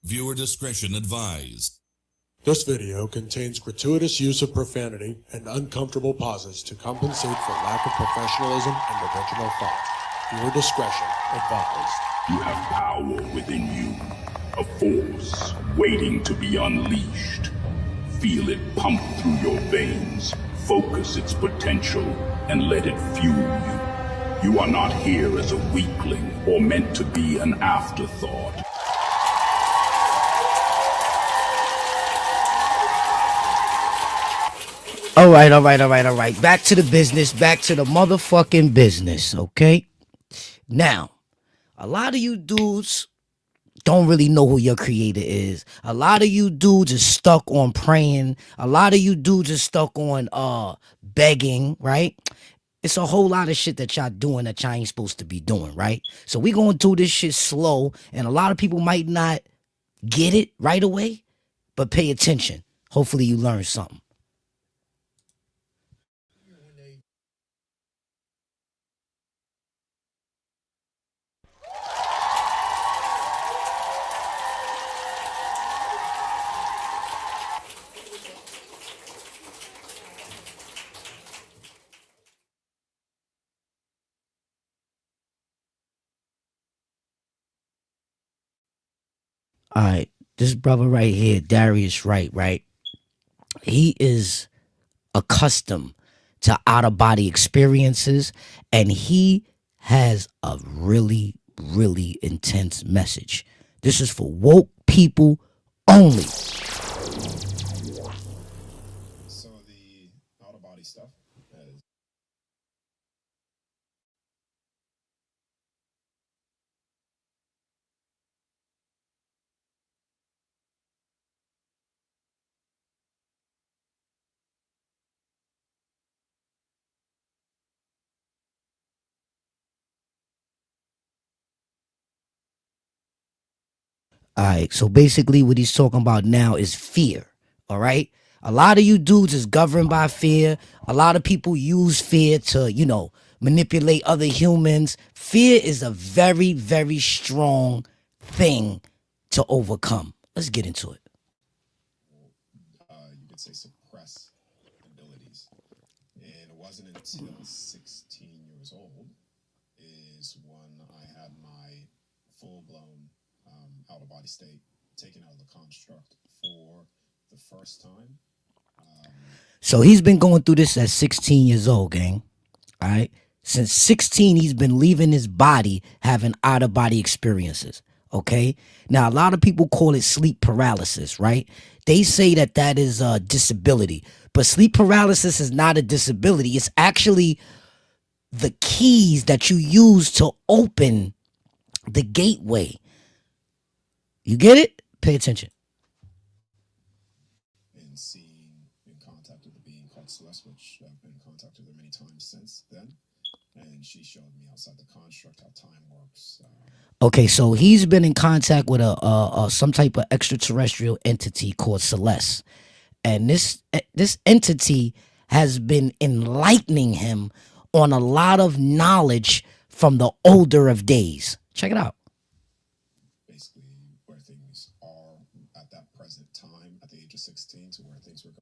Viewer discretion advised. This video contains gratuitous use of profanity and uncomfortable pauses to compensate for lack of professionalism and original thought. Viewer discretion advised. You have power within you, a force waiting to be unleashed. Feel it pump through your veins, focus its potential, and let it fuel you. You are not here as a weakling or meant to be an afterthought. All right. Back to the business. Back to the motherfucking business, okay? Now, a lot of you dudes don't really know who your creator is. A lot of you dudes are stuck on praying. A lot of you dudes are stuck on begging, right? It's a whole lot of shit that y'all doing that y'all ain't supposed to be doing, right? So we gonna do this shit slow, and a lot of people might not get it right away, but pay attention. Hopefully you learn something. All right, this brother right here, Darius Wright, right? He is accustomed to out-of-body experiences, and he has a really, really intense message. This is for woke people only. So the out-of-body stuff is... All right, so basically what he's talking about now is fear, all right? A lot of you dudes is governed by fear. A lot of people use fear to, manipulate other humans. Fear is a very, very strong thing to overcome. Let's get into it. you could say suppress abilities. And it wasn't until 16 years old is when I had my full-blown out-of-body state taken out of the construct for the first time. So he's been going through this at 16 years old, gang. All right. Since 16, he's been leaving his body, having out-of-body experiences. Okay. Now, a lot of people call it sleep paralysis, right? They say that that is a disability, but sleep paralysis is not a disability. It's actually the keys that you use to open the gateway. You get it? Pay attention. And in contact with a being called Celeste, which I've been in contact with her many times since then. And she showed me outside the construct how time works. Okay, so he's been in contact with a some type of extraterrestrial entity called Celeste, and this entity has been enlightening him on a lot of knowledge from the older of days. Check it out. Basically, where things are at that present time, at the age of 16, to where things were going.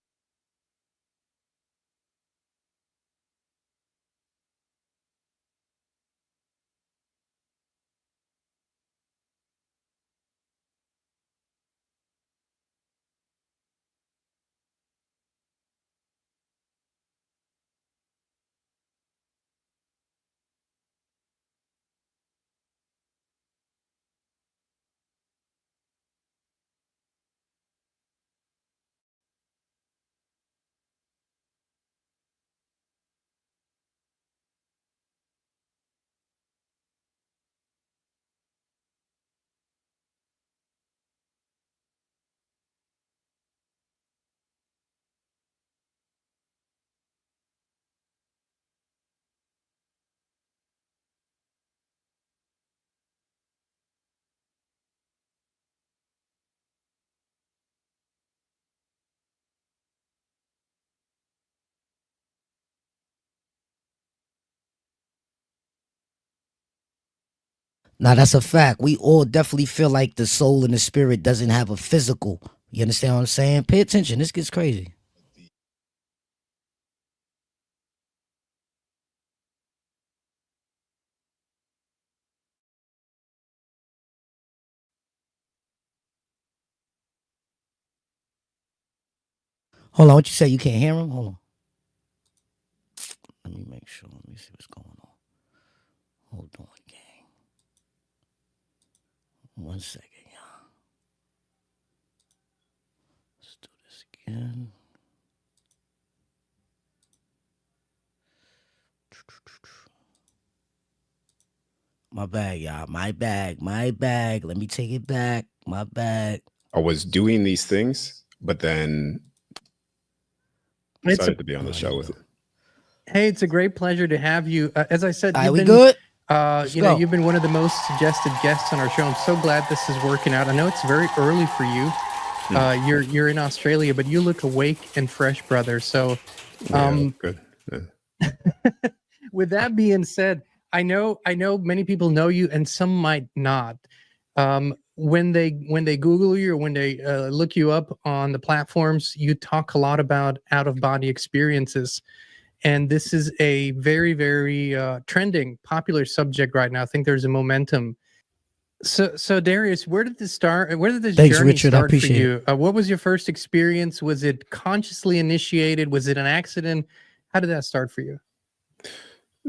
Now that's a fact. We all definitely feel like the soul and the spirit doesn't have a physical. You understand what I'm saying? Pay attention. This gets crazy. Hold on. What you say? You can't hear him? Hold on. Let me make sure. Let me see what's going on. Hold on, gang. 1 second, y'all. Let's do this again. My bag, y'all. My bag. My bag. Let me take it back. My bag. I was doing these things, but then decided to be on the show with you. Hey, it's a great pleasure to have you. As I said, we good? You've been one of the most suggested guests on our show. I'm so glad this is working out. I know it's very early for you. You're in Australia, but you look awake and fresh, brother. So, good. Yeah. With that being said, I know many people know you, and some might not. When they Google you or when they look you up on the platforms, you talk a lot about out-of-body experiences. And this is a very, very trending, popular subject right now. I think there's a momentum. So Darius, where did this start? Where did this journey Richard. start for you? What was your first experience? Was it consciously initiated? Was it an accident? How did that start for you?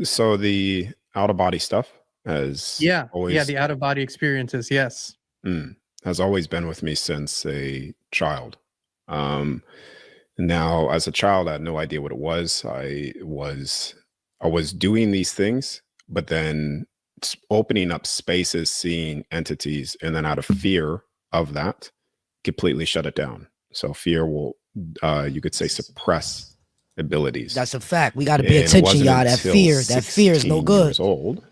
So the out-of-body stuff has always... the out-of-body experiences, yes. Has always been with me since a child. Now, as a child, I had no idea what it was. I was doing these things, but then opening up spaces, seeing entities, and then out of fear of that, completely shut it down. So fear will, you could say, suppress abilities. That's a fact. We got to pay attention, y'all. That fear is no good. Years old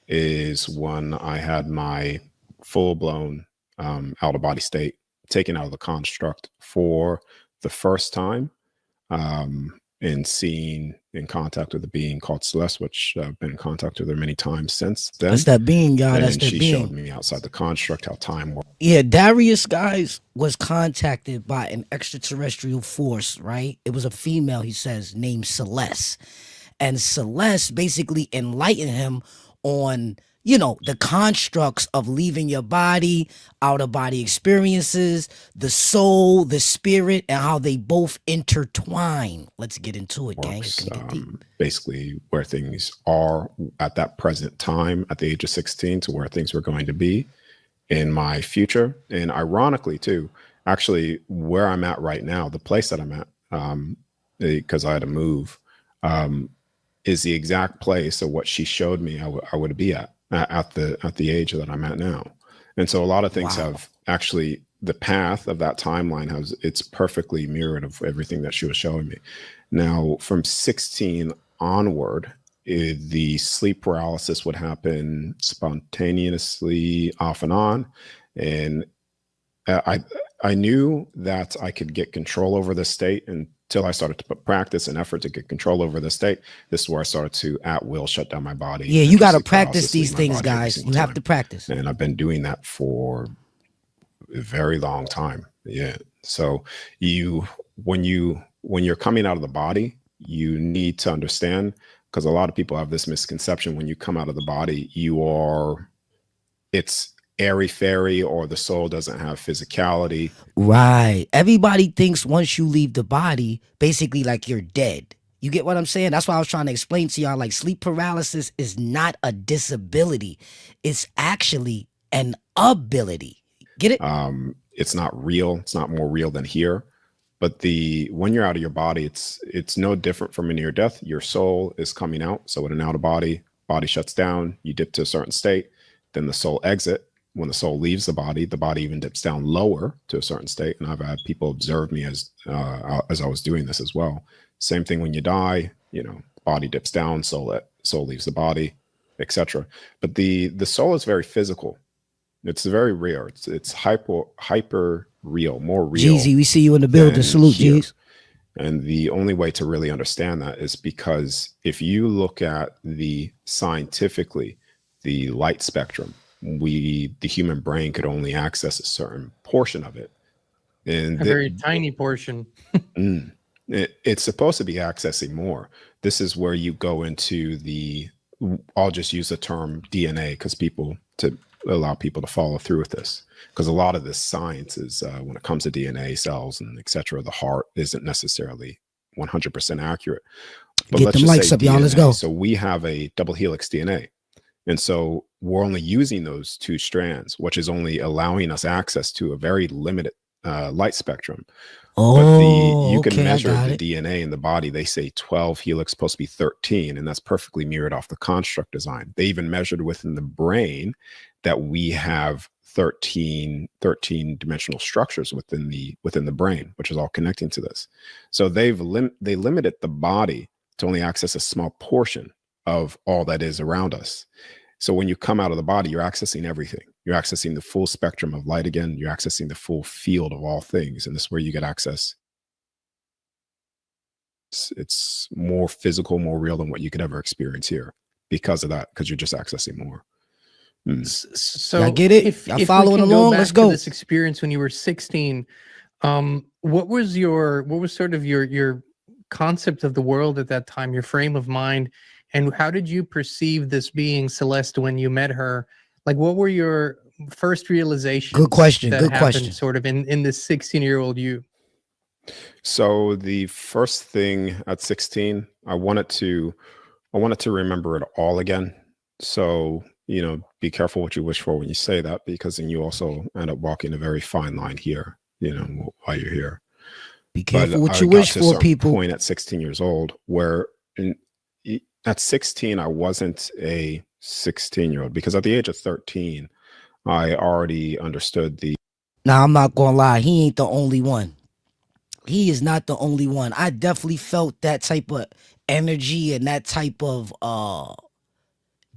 is when I had my full-blown out-of-body state taken out of the construct for the first time, and seeing in contact with a being called Celeste, which I've been in contact with her many times since then. That's that being, y'all. And that's that she being. showed me outside the construct how time works. Yeah, Darius, guys, was contacted by an extraterrestrial force, right? It was a female, he says, named Celeste. And Celeste basically enlightened him on, the constructs of leaving your body, out-of-body experiences, the soul, the spirit, and how they both intertwine. Let's get into it, gang. It's gonna get deep. Basically, where things are at that present time, at the age of 16, to where things were going to be in my future. And ironically, too, actually, where I'm at right now, the place that I'm at, because I had to move, is the exact place of what she showed me I would be at the age that I'm at now. And so a lot of things have actually, the path of that timeline it's perfectly mirrored of everything that she was showing me. Now, from 16 onward, the sleep paralysis would happen spontaneously off and on. And I knew that I could get control over the state until I started to put practice and effort to get control over the state. This is where I started to at will shut down my body. Yeah, you got to practice these things, guys. You have to practice. And I've been doing that for a very long time. Yeah. So when you're coming out of the body, you need to understand, because a lot of people have this misconception: when you come out of the body, it's airy-fairy, or the soul doesn't have physicality. Right. Everybody thinks once you leave the body, basically like you're dead. You get what I'm saying? That's why I was trying to explain to y'all, like, sleep paralysis is not a disability. It's actually an ability. Get it? It's not real. It's not more real than here. But when you're out of your body, it's no different from a near death. Your soul is coming out. So in an out of body shuts down, you dip to a certain state, then the soul exit. When the soul leaves the body even dips down lower to a certain state. And I've had people observe me as I was doing this as well. Same thing when you die, body dips down, soul leaves the body, etc. But the soul is very physical. It's very rare. It's hyper real, more real. Jeezy, we see you in the building. Salute, Jeez. And the only way to really understand that is because if you look at scientifically, the light spectrum, the human brain could only access a certain portion of it. And A very tiny portion. It's supposed to be accessing more. This is where you go into I'll just use the term DNA to allow people to follow through with this. Because a lot of this science is, when it comes to DNA, cells, and etc., the heart isn't necessarily 100% accurate. But Get let's them just likes say up, y'all. DNA. Let's go. So we have a double helix DNA. And so we're only using those two strands, which is only allowing us access to a very limited light spectrum. But you can measure the DNA in the body. They say 12 helix supposed to be 13, and that's perfectly mirrored off the construct design. They even measured within the brain that we have 13 dimensional structures within the brain, which is all connecting to this. So they limited the body to only access a small portion of all that is around us. So when you come out of the body, you're accessing everything. You're accessing the full spectrum of light again. You're accessing the full field of all things. And this is where you get access. It's more physical, more real than what you could ever experience here because of that, because you're just accessing more. So I get it. If I'm we following can go along. back Let's to go. this experience when you were 16, what was sort of your concept of the world at that time, your frame of mind, and how did you perceive this being Celeste when you met her? Like, what were your first realizations? Good question. That Good happened question. sort of in this 16-year-old you. So the first thing at 16, I wanted to remember it all again. So, be careful what you wish for when you say that, because then you also end up walking a very fine line here, while you're here. Be careful what you wish for, people. Point at 16 years old where at 16, I wasn't a 16-year-old, because at the age of 13, I already understood Now, I'm not gonna lie, he ain't the only one. He is not the only one. I definitely felt that type of energy and that type of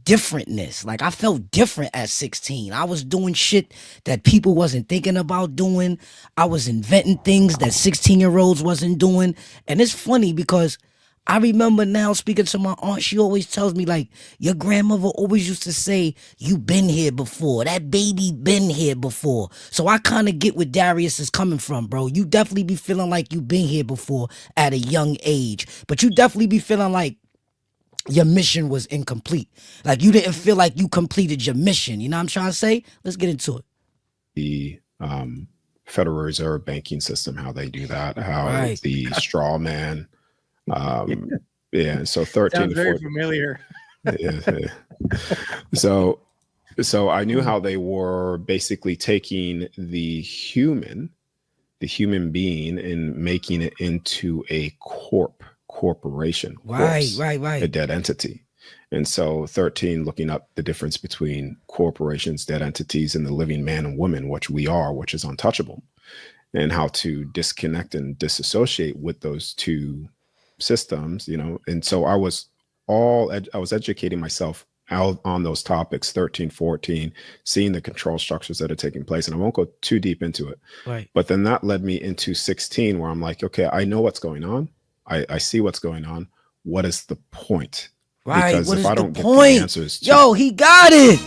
differentness. Like, I felt different at 16. I was doing shit that people wasn't thinking about doing. I was inventing things that 16-year-olds wasn't doing. And it's funny because I remember now speaking to my aunt, she always tells me, like, your grandmother always used to say, you been here before. That baby been here before. So I kind of get where Darius is coming from, bro. You definitely be feeling like you been here before at a young age. But you definitely be feeling like your mission was incomplete. Like, you didn't feel like you completed your mission. You know what I'm trying to say? Let's get into it. The Federal Reserve banking system, how they do that, how Right. the straw man. So 13 Sounds to very 14. familiar. So I knew how they were basically taking the human being and making it into a corporation. Right. A dead entity. And so 13, looking up the difference between corporations, dead entities, and the living man and woman, which we are, which is untouchable, and how to disconnect and disassociate with those two systems, and so I was educating myself out on those topics, 13, 14, seeing the control structures that are taking place, and I won't go too deep into it. Right. But then that led me into 16, where I'm like, okay, I know what's going on. I see what's going on. What is the point? Right. Because what if is I don't the get point? the answers to Yo, he got it.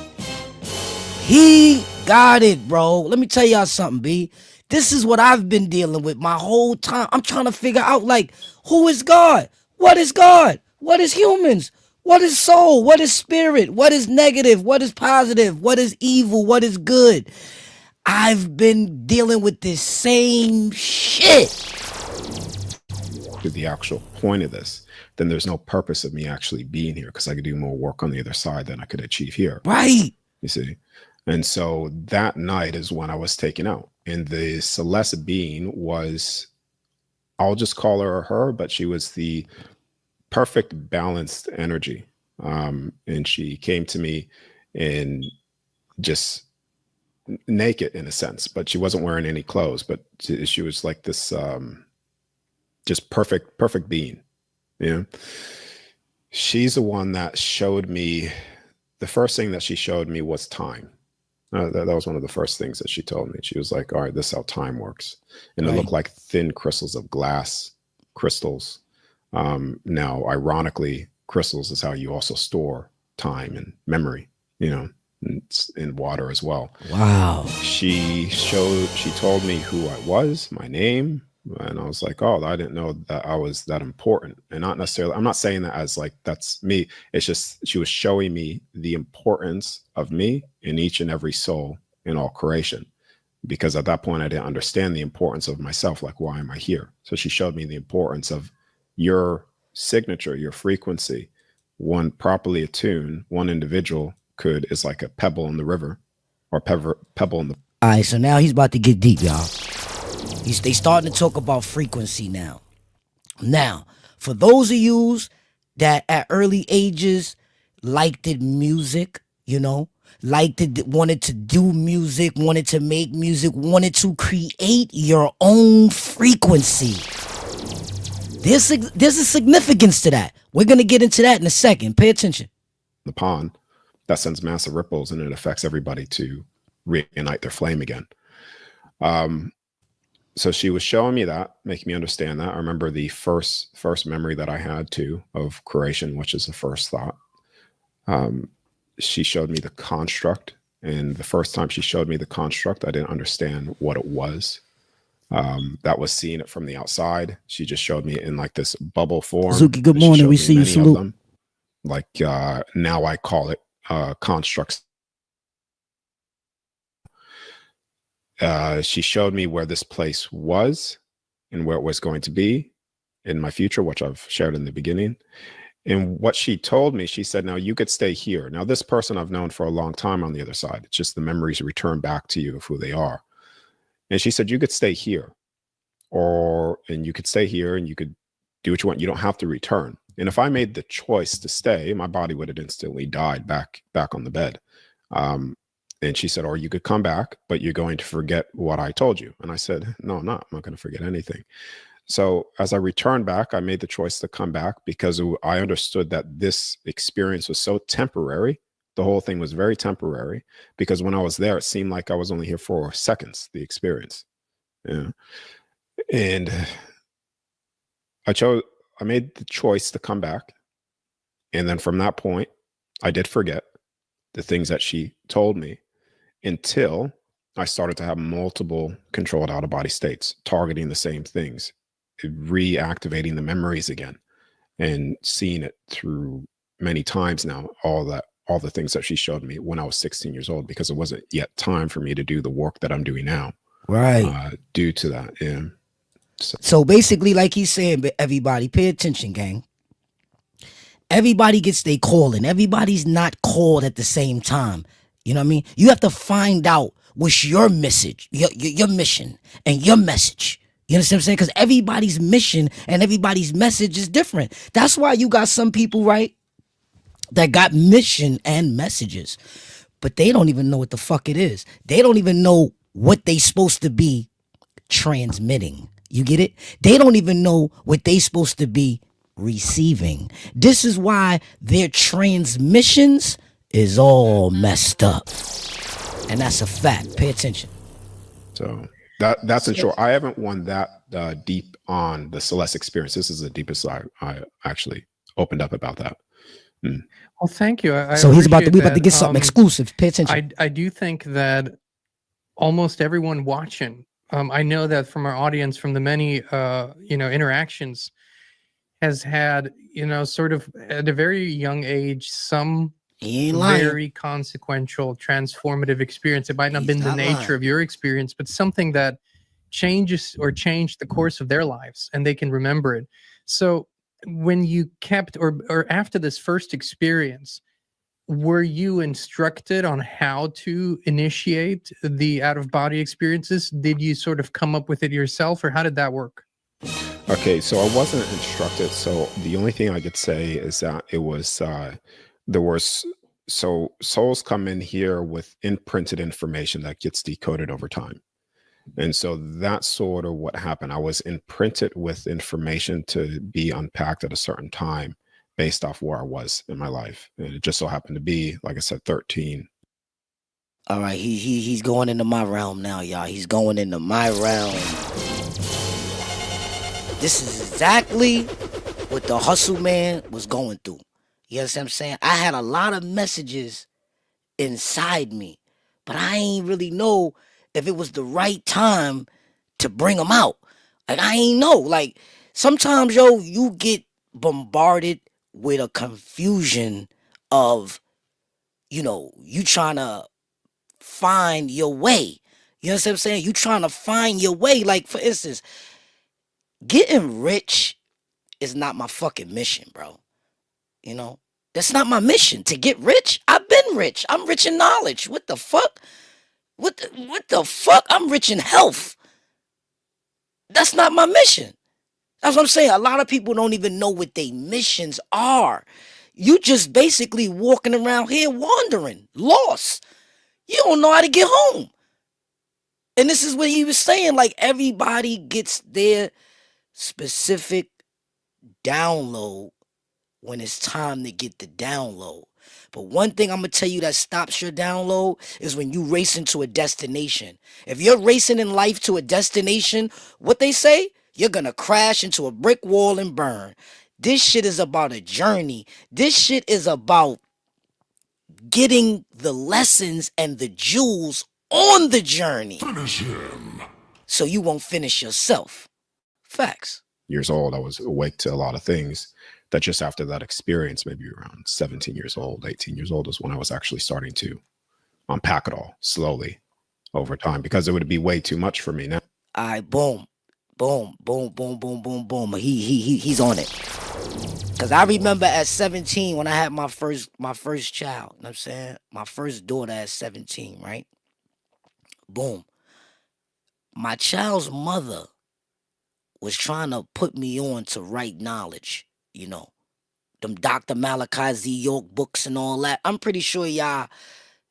He got it, bro. Let me tell y'all something, B. This is what I've been dealing with my whole time. I'm trying to figure out, like, who is God? What is God? What is humans? What is soul? What is spirit? What is negative? What is positive? What is evil? What is good? I've been dealing with this same shit. the actual point of this, then there's no purpose of me actually being here, because I could do more work on the other side than I could achieve here. Right. You see? And so that night is when I was taken out. And the Celeste being was, I'll just call her, but she was the perfect balanced energy. And she came to me and just naked in a sense, but she wasn't wearing any clothes, but she was like this just perfect being. She's the one that showed me, the first thing that she showed me was time. That was one of the first things that she told me. She was like, all right, this is how time works. And It looked like thin crystals of glass crystals. Now, ironically, crystals is how you also store time and memory, It's in water as well. Wow. She told me who I was, my name, and I was like, oh, I didn't know that I was that important. And not necessarily, I'm not saying that as like that's me. It's just she was showing me the importance of me in each and every soul in all creation. Because at that point I didn't understand the importance of myself, like why am I here? So she showed me the importance of your signature, your frequency. One properly attuned, one individual is like a pebble in the river, or pebble in the. All right, so now he's about to get deep, y'all. They starting to talk about frequency now. Now, for those of yous that at early ages liked it music, you know, liked it, wanted to do music, wanted to make music, wanted to create your own frequency. There's a significance to that. We're gonna get into that in a second. Pay attention. The pond that sends massive ripples, and it affects everybody to reignite their flame again. So she was showing me that, making me understand that. I remember the first memory that I had too of creation, which is the first thought. She showed me the construct, and the first time she showed me the construct, I didn't understand what it was. That was seeing it from the outside. She just showed me in like this bubble form. Zuki, good morning. We see you. Salute. Like now I call it constructs. She showed me where this place was and where it was going to be in my future, which I've shared in the beginning. And what she told me, she said, now you could stay here. Now, this person I've known for a long time on the other side. It's just the memories return back to you of who they are. And she said, you could stay here, and you could stay here and you could do what you want. You don't have to return. And if I made the choice to stay, my body would have instantly died back on the bed. And she said, or you could come back, but you're going to forget what I told you. And I said, no, I'm not going to forget anything. So as I returned back, I made the choice to come back because I understood that this experience was so temporary. The whole thing was very temporary because when I was there, it seemed like I was only here for seconds, the experience. Yeah. And I made the choice to come back. And then from that point, I did forget the things that she told me until I started to have multiple controlled out-of-body states, targeting the same things, reactivating the memories again, and seeing it through many times now, all the things that she showed me when I was 16 years old, because it wasn't yet time for me to do the work that I'm doing now. Right. Due to that. Yeah. So basically, like he's saying, everybody pay attention, gang. Everybody gets their calling. Everybody's not called at the same time. You know what I mean? You have to find out what's your message, your mission and your message. You understand what I'm saying? Because everybody's mission and everybody's message is different. That's why you got some people, right, that got mission and messages, but they don't even know what the fuck it is. They don't even know what they supposed to be transmitting. You get it? They don't even know what they supposed to be receiving. This is why their transmissions is all messed up. And that's a fact. Pay attention. So that's in short. I haven't won that deep on the Celeste experience. This is the deepest I actually opened up about that. Well, thank you. So we're about to get something exclusive. Pay attention. I do think that almost everyone watching, I know that from our audience, from the many interactions, has had sort of at a very young age some very consequential transformative experience. It might not have been the nature of your experience, but something that changed the course of their lives, and they can remember it. So when you kept or after this first experience, were you instructed on how to initiate the out-of-body experiences? Did you sort of come up with it yourself, or how did that work? Okay, so I wasn't instructed. So the only thing I could say is that it was so souls come in here with imprinted information that gets decoded over time. And so that's sort of what happened. I was imprinted with information to be unpacked at a certain time based off where I was in my life. And it just so happened to be, like I said, 13. All right, he's going into my realm now, y'all. He's going into my realm. This is exactly what the hustle man was going through. You understand what I'm saying? I had a lot of messages inside me, but I ain't really know if it was the right time to bring them out. Like, I ain't know. Like, sometimes, yo, you get bombarded with a confusion of, you trying to find your way. You know what I'm saying? You trying to find your way. Like, for instance, getting rich is not my fucking mission, bro. That's not my mission to get rich. I've been rich. I'm rich in knowledge. What the fuck? What the fuck? I'm rich in health. That's not my mission. That's what I'm saying. A lot of people don't even know what their missions are. You just basically walking around here wandering, lost. You don't know how to get home. And this is what he was saying. Like, everybody gets their specific download when it's time to get the download. But one thing I'm going to tell you that stops your download is when you race into a destination. If you're racing in life to a destination, what they say, you're going to crash into a brick wall and burn. This shit is about a journey. This shit is about getting the lessons and the jewels on the journey. Finish him. So you won't finish yourself. Facts. Years old, I was awake to a lot of things that just after that experience, maybe around 17 years old, 18 years old, is when I was actually starting to unpack it all slowly over time, because it would be way too much for me now. All right, boom, boom, boom, boom, boom, boom, boom. He's on it. Because I remember at 17 when I had my first child, you know what I'm saying? My first daughter at 17, right? Boom. My child's mother was trying to put me on to right knowledge. Them Dr. Malachi Z. York books and all that. I'm pretty sure y'all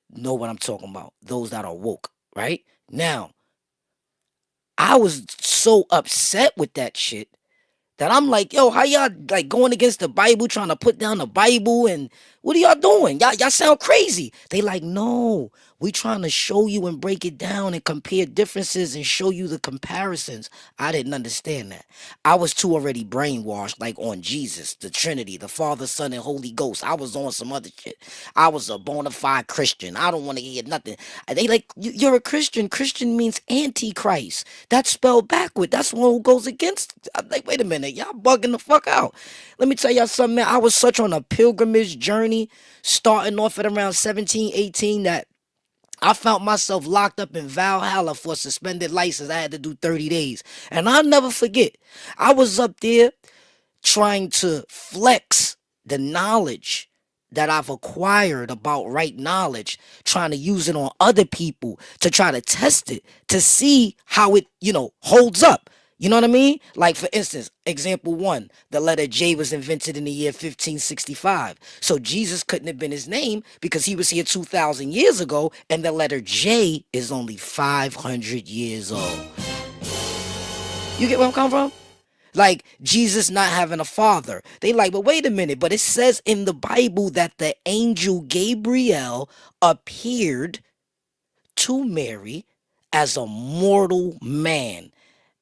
know what I'm talking about. Those that are woke, right? Now, I was so upset with that shit that I'm like, yo, how y'all like going against the Bible, trying to put down the Bible, and what are y'all doing? Y'all sound crazy. They like, no, we trying to show you and break it down and compare differences and show you the comparisons. I didn't understand that. I was too already brainwashed, like on Jesus, the Trinity, the Father, Son, and Holy Ghost. I was on some other shit. I was a bona fide Christian. I don't want to hear nothing. They like, you're a Christian. Christian means antichrist. That's spelled backward. That's one who goes against. I'm like, wait a minute, y'all bugging the fuck out. Let me tell y'all something, man. I was such on a pilgrimage journey, starting off at around 17, 18, that I found myself locked up in Valhalla for a suspended license. I had to do 30 days. And I'll never forget, I was up there trying to flex the knowledge that I've acquired about right knowledge, trying to use it on other people to try to test it, to see how it, holds up. You know what I mean? Like, for instance, example 1, the letter J was invented in the year 1565. So Jesus couldn't have been his name because he was here 2,000 years ago, and the letter J is only 500 years old. You get where I'm coming from? Like, Jesus not having a father. They like, but wait a minute. But it says in the Bible that the angel Gabriel appeared to Mary as a mortal man.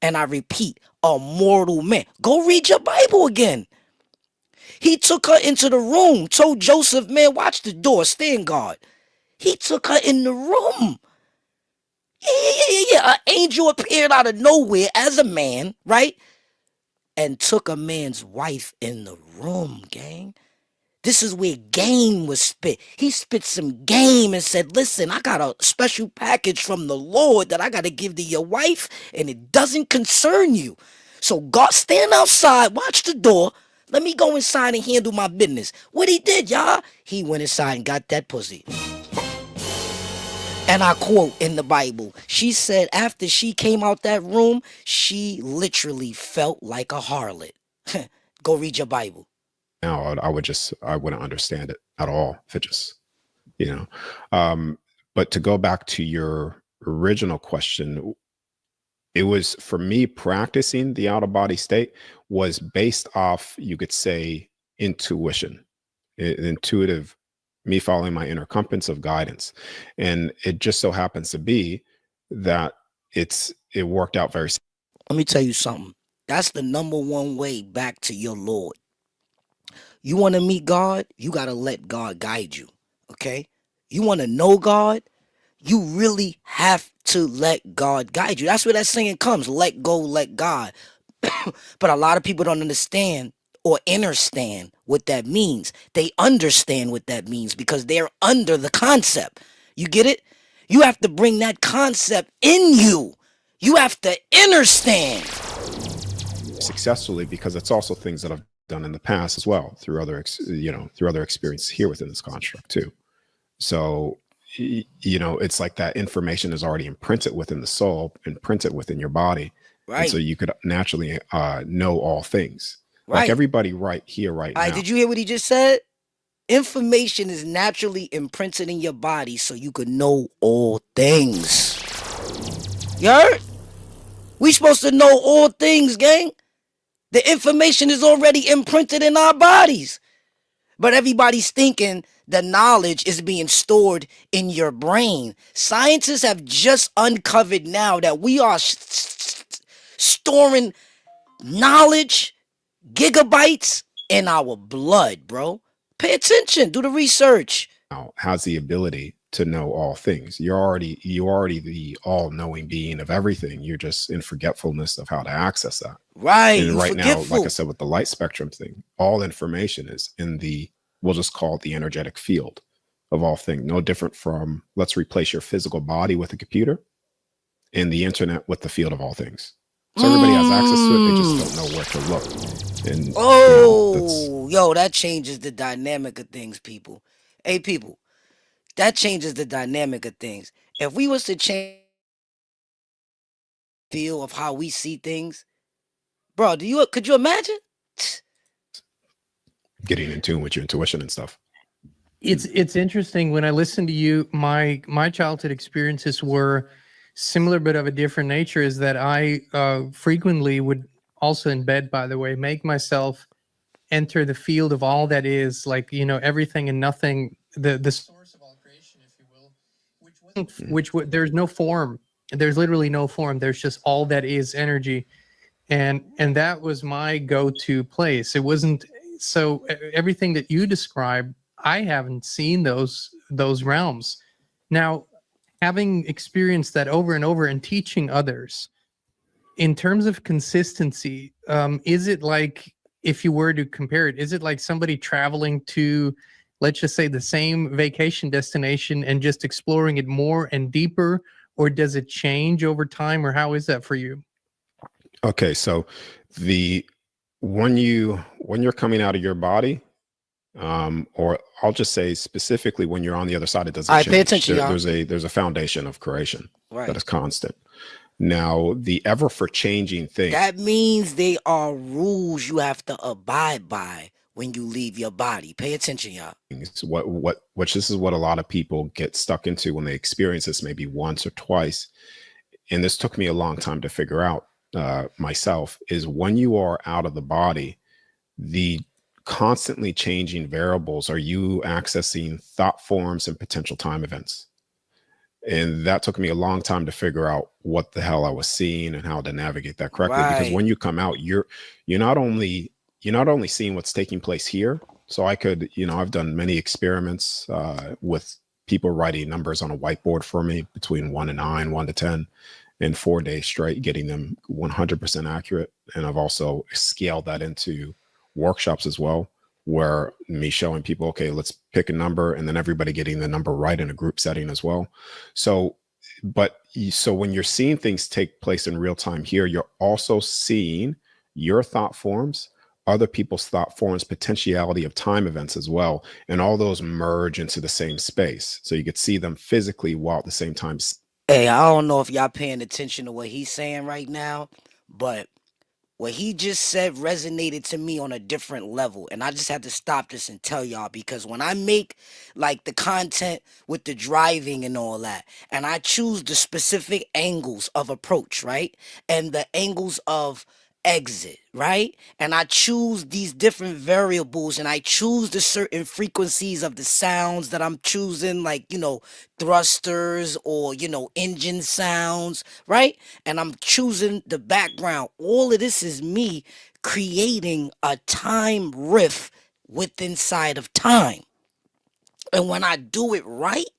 And I repeat, a mortal man. Go read your Bible again. He took her into the room, told Joseph, man, watch the door, stand guard. He took her in the room. Yeah. An angel appeared out of nowhere as a man, right? And took a man's wife in the room, gang. This is where game was spit. He spit some game and said, listen, I got a special package from the Lord that I got to give to your wife, and it doesn't concern you. So God, stand outside, watch the door. Let me go inside and handle my business. What he did, y'all? He went inside and got that pussy. And I quote in the Bible, she said after she came out that room, she literally felt like a harlot. Go read your Bible. Now I wouldn't understand it at all if it just, but to go back to your original question, it was, for me, practicing the out of body state was based off, you could say, intuition, intuitive, me following my inner compass of guidance. And it just so happens to be that it worked out very. Let me tell you something. That's the number one way back to your Lord. You want to meet God, you got to let God guide you, okay? You want to know God? You really have to let God guide you. That's where that saying comes, let go, let God. But a lot of people don't understand or understand what that means. They understand what that means because they're under the concept. You get it? You have to bring that concept in you. You have to understand. Successfully, because it's also things that I've done in the past as well through other experiences here within this construct too. So it's like that information is already imprinted within the soul, imprinted within your body, and so Right. you could naturally know all things. Like Right. everybody right here, right All right, now. did you hear what he just said? Information is naturally imprinted in your body so you could know all things. You heard? We supposed to know all things, gang. The information is already imprinted in our bodies. But everybody's thinking the knowledge is being stored in your brain. Scientists have just uncovered now that we are storing knowledge, gigabytes in our blood, bro. Pay attention, do the research. Now has the ability to know all things. You're already the all-knowing being of everything. You're just in forgetfulness of how to access that. Right, And you right now, like I forgetful. said, with the light spectrum thing, all information is in the, we'll just call it the energetic field of all things. No different from, let's replace your physical body with a computer and the internet with the field of all things. So everybody has access to it. They just don't know where to look. And that's Oh, yo, that changes the dynamic of things, people. Hey, people, that changes the dynamic of things. If we was to change the feel of how we see things, bro, could you imagine? getting in tune with your intuition and stuff. It's interesting when I listen to you. My childhood experiences were similar but of a different nature. Is that I frequently would, also in bed, by the way, make myself enter the field of all that is, like, everything and nothing, the source of all creation, if you will, there's no form. There's literally no form. There's just all that is energy, and that was my go-to place. It wasn't so everything that you described. I haven't seen those realms. Now, having experienced that over and over and teaching others, in terms of consistency, is it like, if you were to compare it, is it like somebody traveling to, let's just say, the same vacation destination and just exploring it more and deeper, or does it change over time, or how is that for you? Okay, so when you're coming out of your body, or I'll just say specifically when you're on the other side, it doesn't All right, change. pay attention, y'all. There's a foundation of creation that Right. is constant. Now, the ever for changing thing, That means they are rules you have to abide by when you leave your body. Pay attention, y'all. which this is what a lot of people get stuck into when they experience this maybe once or twice. And this took me a long time to figure out myself, is when you are out of the body, the constantly changing variables are you accessing thought forms and potential time events. And that took me a long time to figure out what the hell I was seeing and how to navigate that correctly. Because Right. when you come out, you're not only seeing what's taking place here. So I could, I've done many experiments with people writing numbers on a whiteboard for me between 1 and 9, 1 to 10, in 4 days straight, getting them 100% accurate. And I've also scaled that into workshops as well, where me showing people, okay, let's pick a number, and then everybody getting the number right in a group setting as well. So when you're seeing things take place in real time here, you're also seeing your thought forms, other people's thought forms, potentiality of time events as well. And all those merge into the same space. So you could see them physically while at the same time. Hey, I don't know if y'all paying attention to what he's saying right now, but what he just said resonated to me on a different level. And I just had to stop this and tell y'all, because when I make like the content with the driving and all that, and I choose the specific angles of approach, right? And the angles of exit, right? And I choose these different variables, and I choose the certain frequencies of the sounds that I'm choosing, like, thrusters or, engine sounds, right? And I'm choosing the background. All of this is me creating a time riff within inside of time. And when I do it right,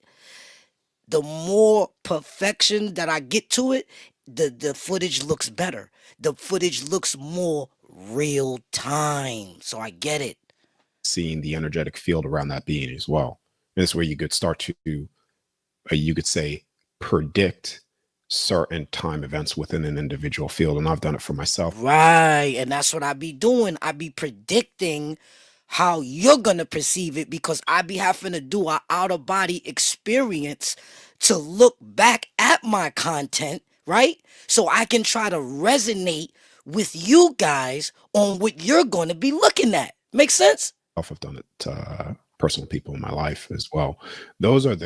the more perfection that I get to it, the footage looks better. The footage looks more real time. So I get it. Seeing the energetic field around that being as well. And this is where you could start to, you could say, predict certain time events within an individual field. And I've done it for myself. Right. And that's what I be doing. I be predicting how you're going to perceive it, because I be having to do an outer body experience to look back at my content, right? So I can try to resonate with you guys on what you're going to be looking at. Make sense? I've done it personal people in my life as well. Those are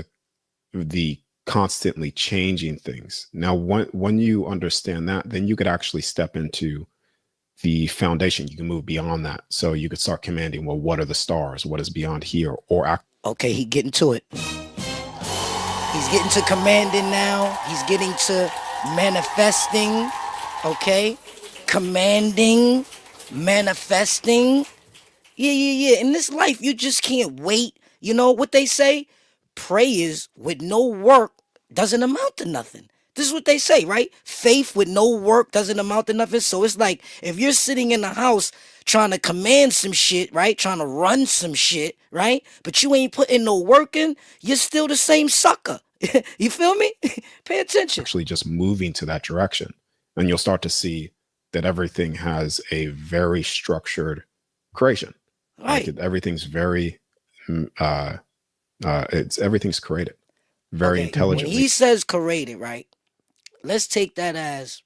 the constantly changing things. Now, when you understand that, then you could actually step into the foundation. You can move beyond that. So you could start commanding, well, what are the stars? What is beyond here? Or okay, he getting to it. He's getting to commanding now. He's getting to manifesting. Okay, commanding, manifesting. Yeah. In this life, you just can't wait. You know what they say? Prayers with no work doesn't amount to nothing. This is what they say, right? Faith with no work doesn't amount to nothing. So it's like, if you're sitting in the house trying to command some shit, right? Trying to run some shit, right? But you ain't putting no work in, you're still the same sucker. You feel me? Pay attention. actually just moving to that direction. And you'll start to see that everything has a very structured creation. Right. Like everything's very, everything's created very intelligently. When he says created, right? Let's take that as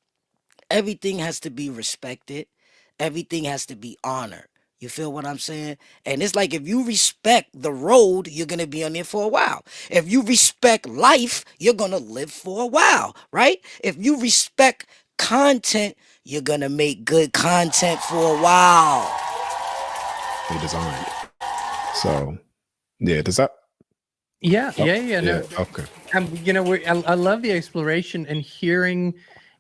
everything has to be respected. Everything has to be honored. You feel what I'm saying? And it's like, if you respect the road, you're going to be on there for a while. If you respect life, you're going to live for a while, right? If you respect content, you're going to make good content for a while. They designed. So, yeah, does that? Yeah. No. Okay. You know, I love the exploration and hearing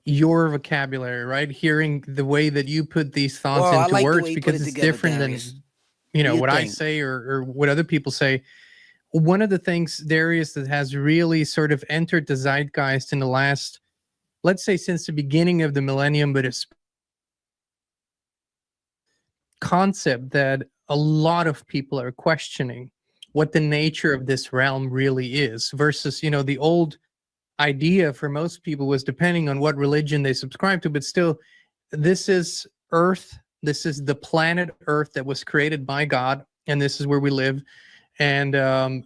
your vocabulary, right? Hearing the way that you put these thoughts into like words, because it's together, different Darius. than, you know, what I say or what other people say. One of the things, Darius, that has really sort of entered the zeitgeist in the last, let's say, since the beginning of the millennium, but it's concept that a lot of people are questioning what the nature of this realm really is, versus, you know, the old idea for most people was, depending on what religion they subscribe to, but still, this is Earth. This is the planet Earth that was created by God, and this is where we live. And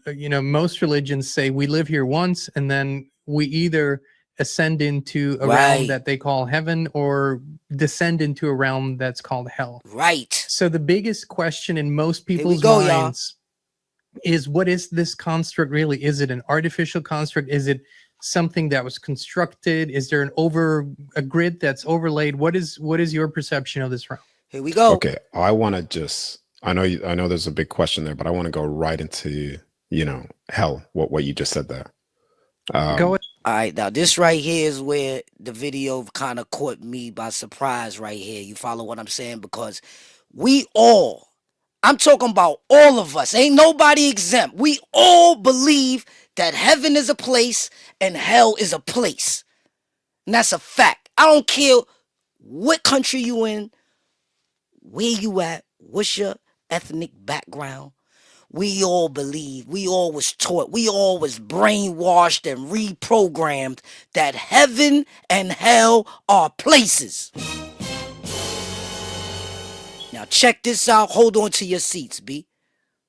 you know, most religions say we live here once, and then we either ascend into a realm that they call heaven, or descend into a realm that's called hell. Right. So the biggest question in most people's minds is, what is this construct really? Is it an artificial construct? Is it something that was constructed? Is there a grid that's overlaid? What is your perception of this realm? Here we go. Okay, I want to just, I know there's a big question there, but I want to go right into, you know, hell, what you just said there. Go ahead. All right, now this right here is where the video kind of caught me by surprise right here. You follow what I'm saying? Because I'm talking about all of us, ain't nobody exempt. We all believe that heaven is a place and hell is a place. And that's a fact. I don't care what country you in, where you at, what's your ethnic background. We all believe, we all was taught, we all was brainwashed and reprogrammed that heaven and hell are places. Now check this out. Hold on to your seats, B.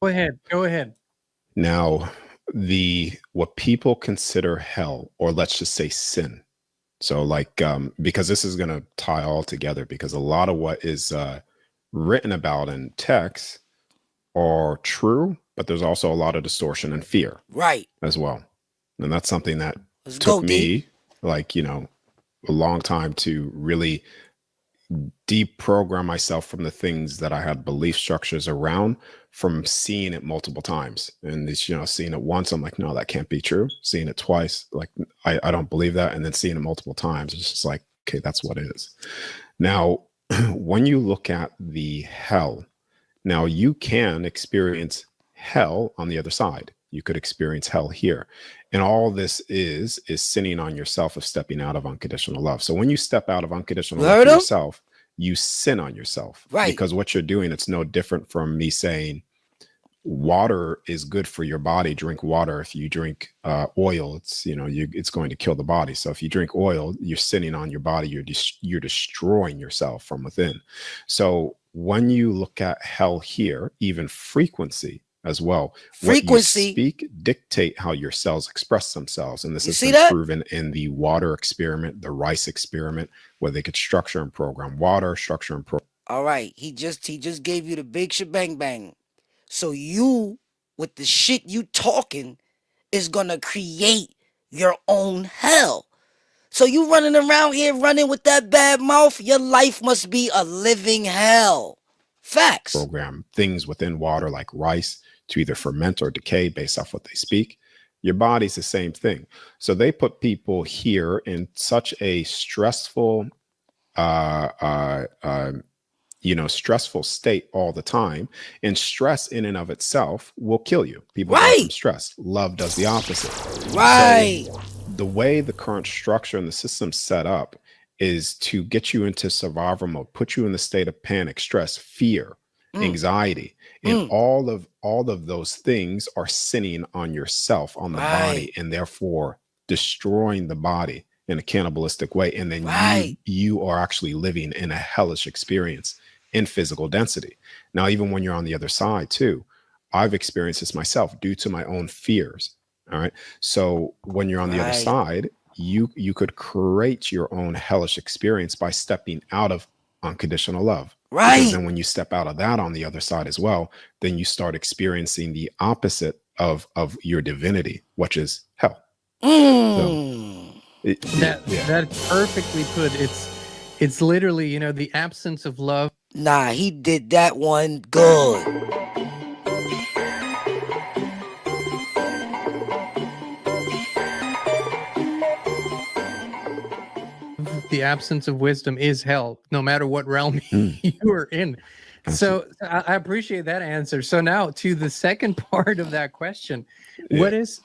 Go ahead. Now, what people consider hell, or let's just say sin. So like, because this is going to tie all together, because a lot of what is written about in text are true, but there's also a lot of distortion and fear, right, as well. And that's something that took me, like, you know, a long time to really deprogram myself from the things that I had belief structures around, from seeing it multiple times. And it's, you know, seeing it once, I'm like, no, that can't be true. Seeing it twice, like, I don't believe that. And then seeing it multiple times, it's just like, okay, that's what it is. Now, when you look at the hell, now you can experience hell on the other side. You could experience hell here. And all this is sinning on yourself of stepping out of unconditional love. So when you step out of unconditional You love heard for him? yourself, you sin on yourself. Right. Because what you're doing, it's no different from me saying water is good for your body. Drink water. If you drink oil, it's, you know, it's going to kill the body. So if you drink oil, you're sinning on your body. You're destroying yourself from within. So when you look at hell here, even frequency as well, what you speak dictate how your cells express themselves. And this has been proven in the water experiment, the rice experiment, where they could structure and program water, structure and program. All right. He just gave you the big shebang bang. So you, with the shit you talking, is gonna create your own hell. So you running around here running with that bad mouth, your life must be a living hell. Facts. Program things within water like rice to either ferment or decay based off what they speak. Your body's the same thing. So they put people here in such a stressful, stressful state all the time. And stress in and of itself will kill you. People die from stress. Love does the opposite. Right. So the way the current structure and the system's set up is to get you into survival mode, put you in the state of panic, stress, fear, anxiety. And all of those things are sinning on yourself, on the body, and therefore destroying the body in a cannibalistic way. And then you are actually living in a hellish experience in physical density. Now, even when you're on the other side too, I've experienced this myself due to my own fears. All right. So when you're on the other side, you could create your own hellish experience by stepping out of unconditional love. Right. Because then when you step out of that on the other side as well, then you start experiencing the opposite of your divinity, which is hell. That's perfectly put. It's literally, you know, the absence of love. Nah, he did that one good. The absence of wisdom is hell, no matter what realm you are in. So I appreciate that answer. So now to the second part of that question, what is,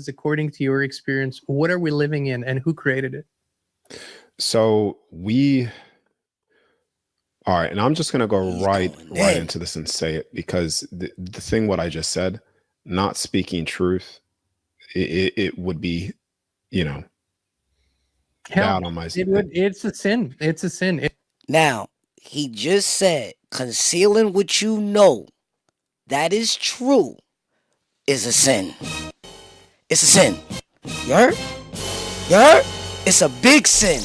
according to your experience, what are we living in and who created it? So all right, and I'm just going to go right into this and say it, because the thing, what I just said, not speaking truth, it would be, you know, bad on my side. It's a sin. It's a sin. Now, he just said concealing what you know that is true is a sin. It's a sin. You heard? You heard? It's a big sin.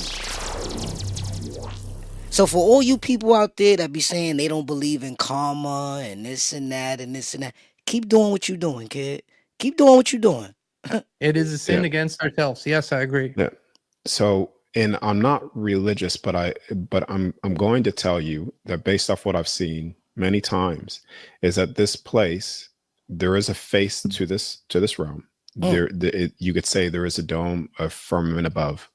So for all you people out there that be saying they don't believe in karma and this and that and this and that, keep doing what you're doing, kid. Keep doing what you're doing. It is a sin against ourselves. Yes, I agree. Yeah. So, and I'm not religious, but I'm going to tell you that based off what I've seen many times, is that this place, there is a face to this realm. You could say there is a dome, a firmament above.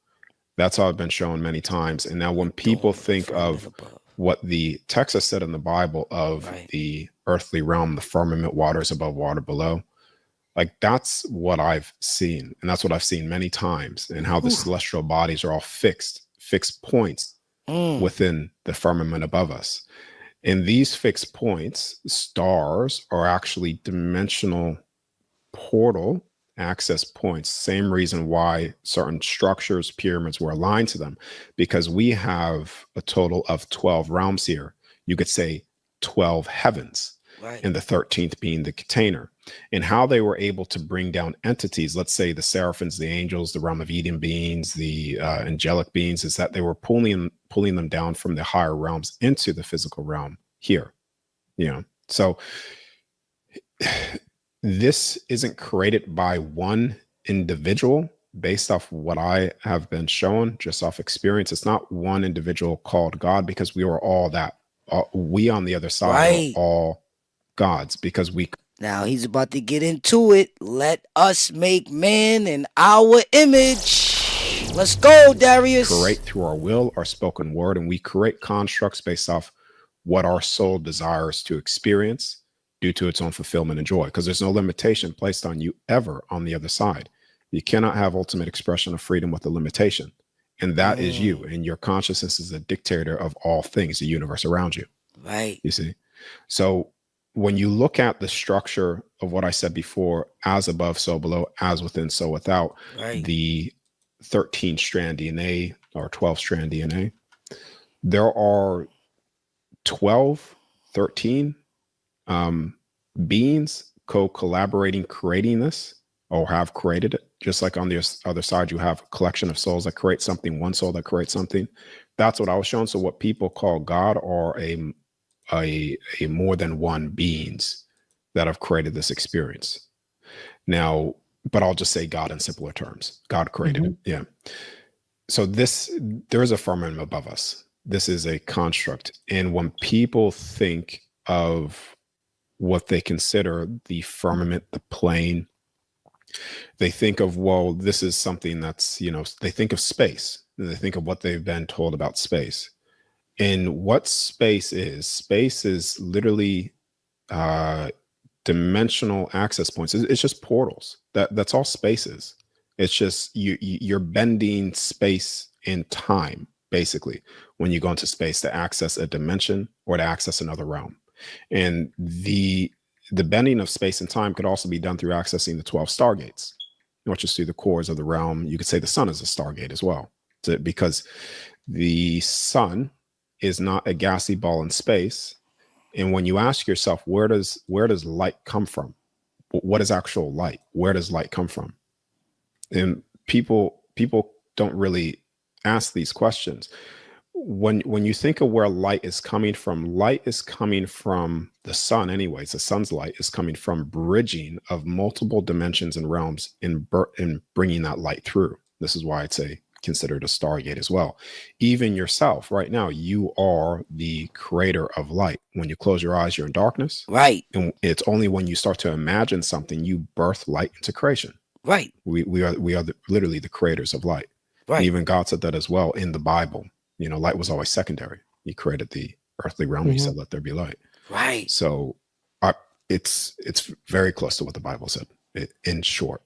That's how I've been shown many times. And now when people think of what the text has said in the Bible of the earthly realm, the firmament, waters above, water below, like that's what I've seen. And that's what I've seen many times, and how the celestial bodies are all fixed points within the firmament above us. And these fixed points, stars, are actually dimensional portal access points. Same reason why certain structures, pyramids, were aligned to them, because we have a total of 12 realms here. You could say 12 heavens, and the 13th being the container. And how they were able to bring down entities, let's say the seraphims, the angels, the realm of Eden beings, the angelic beings, is that they were pulling them down from the higher realms into the physical realm here. You know, so this isn't created by one individual based off what I have been shown, just off experience. It's not one individual called God, because we are all that. We on the other side are all gods, because we. Now he's about to get into it. Let us make man in our image. Let's go, Darius. Create through our will, our spoken word, and we create constructs based off what our soul desires to experience. due to its own fulfillment and joy, because there's no limitation placed on you ever on the other side. You cannot have ultimate expression of freedom with a limitation. And that is you. And your consciousness is a dictator of all things, the universe around you. Right. You see? So when you look at the structure of what I said before, as above, so below, as within, so without, Right. the 13-strand DNA or 12-strand DNA, there are 13 beings co-collaborating, creating this, or have created it. Just like on the other side, you have a collection of souls that create something, one soul that creates something. That's what I was showing. So what people call God are a more than one beings that have created this experience. Now, but I'll just say God in simpler terms. God created it. Yeah. So there is a firmament above us. This is a construct. And when people think of what they consider the firmament, the plane, they think of, well, this is something that's, they think of space. And they think of what they've been told about space. And what space is literally dimensional access points. It's just portals. That's all space is. It's just you're bending space and time, basically, when you go into space to access a dimension or to access another realm. And the bending of space and time could also be done through accessing the 12 stargates, which is through the cores of the realm. You could say the sun is a stargate as well, because the sun is not a gassy ball in space. And when you ask yourself, where does light come from? What is actual light? Where does light come from? And people don't really ask these questions. When you think of where light is coming from the sun anyways. The sun's light is coming from bridging of multiple dimensions and realms in bringing that light through. This is why it's considered a stargate as well. Even yourself right now, you are the creator of light. When you close your eyes, you're in darkness. Right. And it's only when you start to imagine something, you birth light into creation. Right. We are literally the creators of light. Right. And even God said that as well in the Bible. Light was always secondary. He created the earthly realm. He said, let there be light. Right. So it's very close to what the Bible said, in short.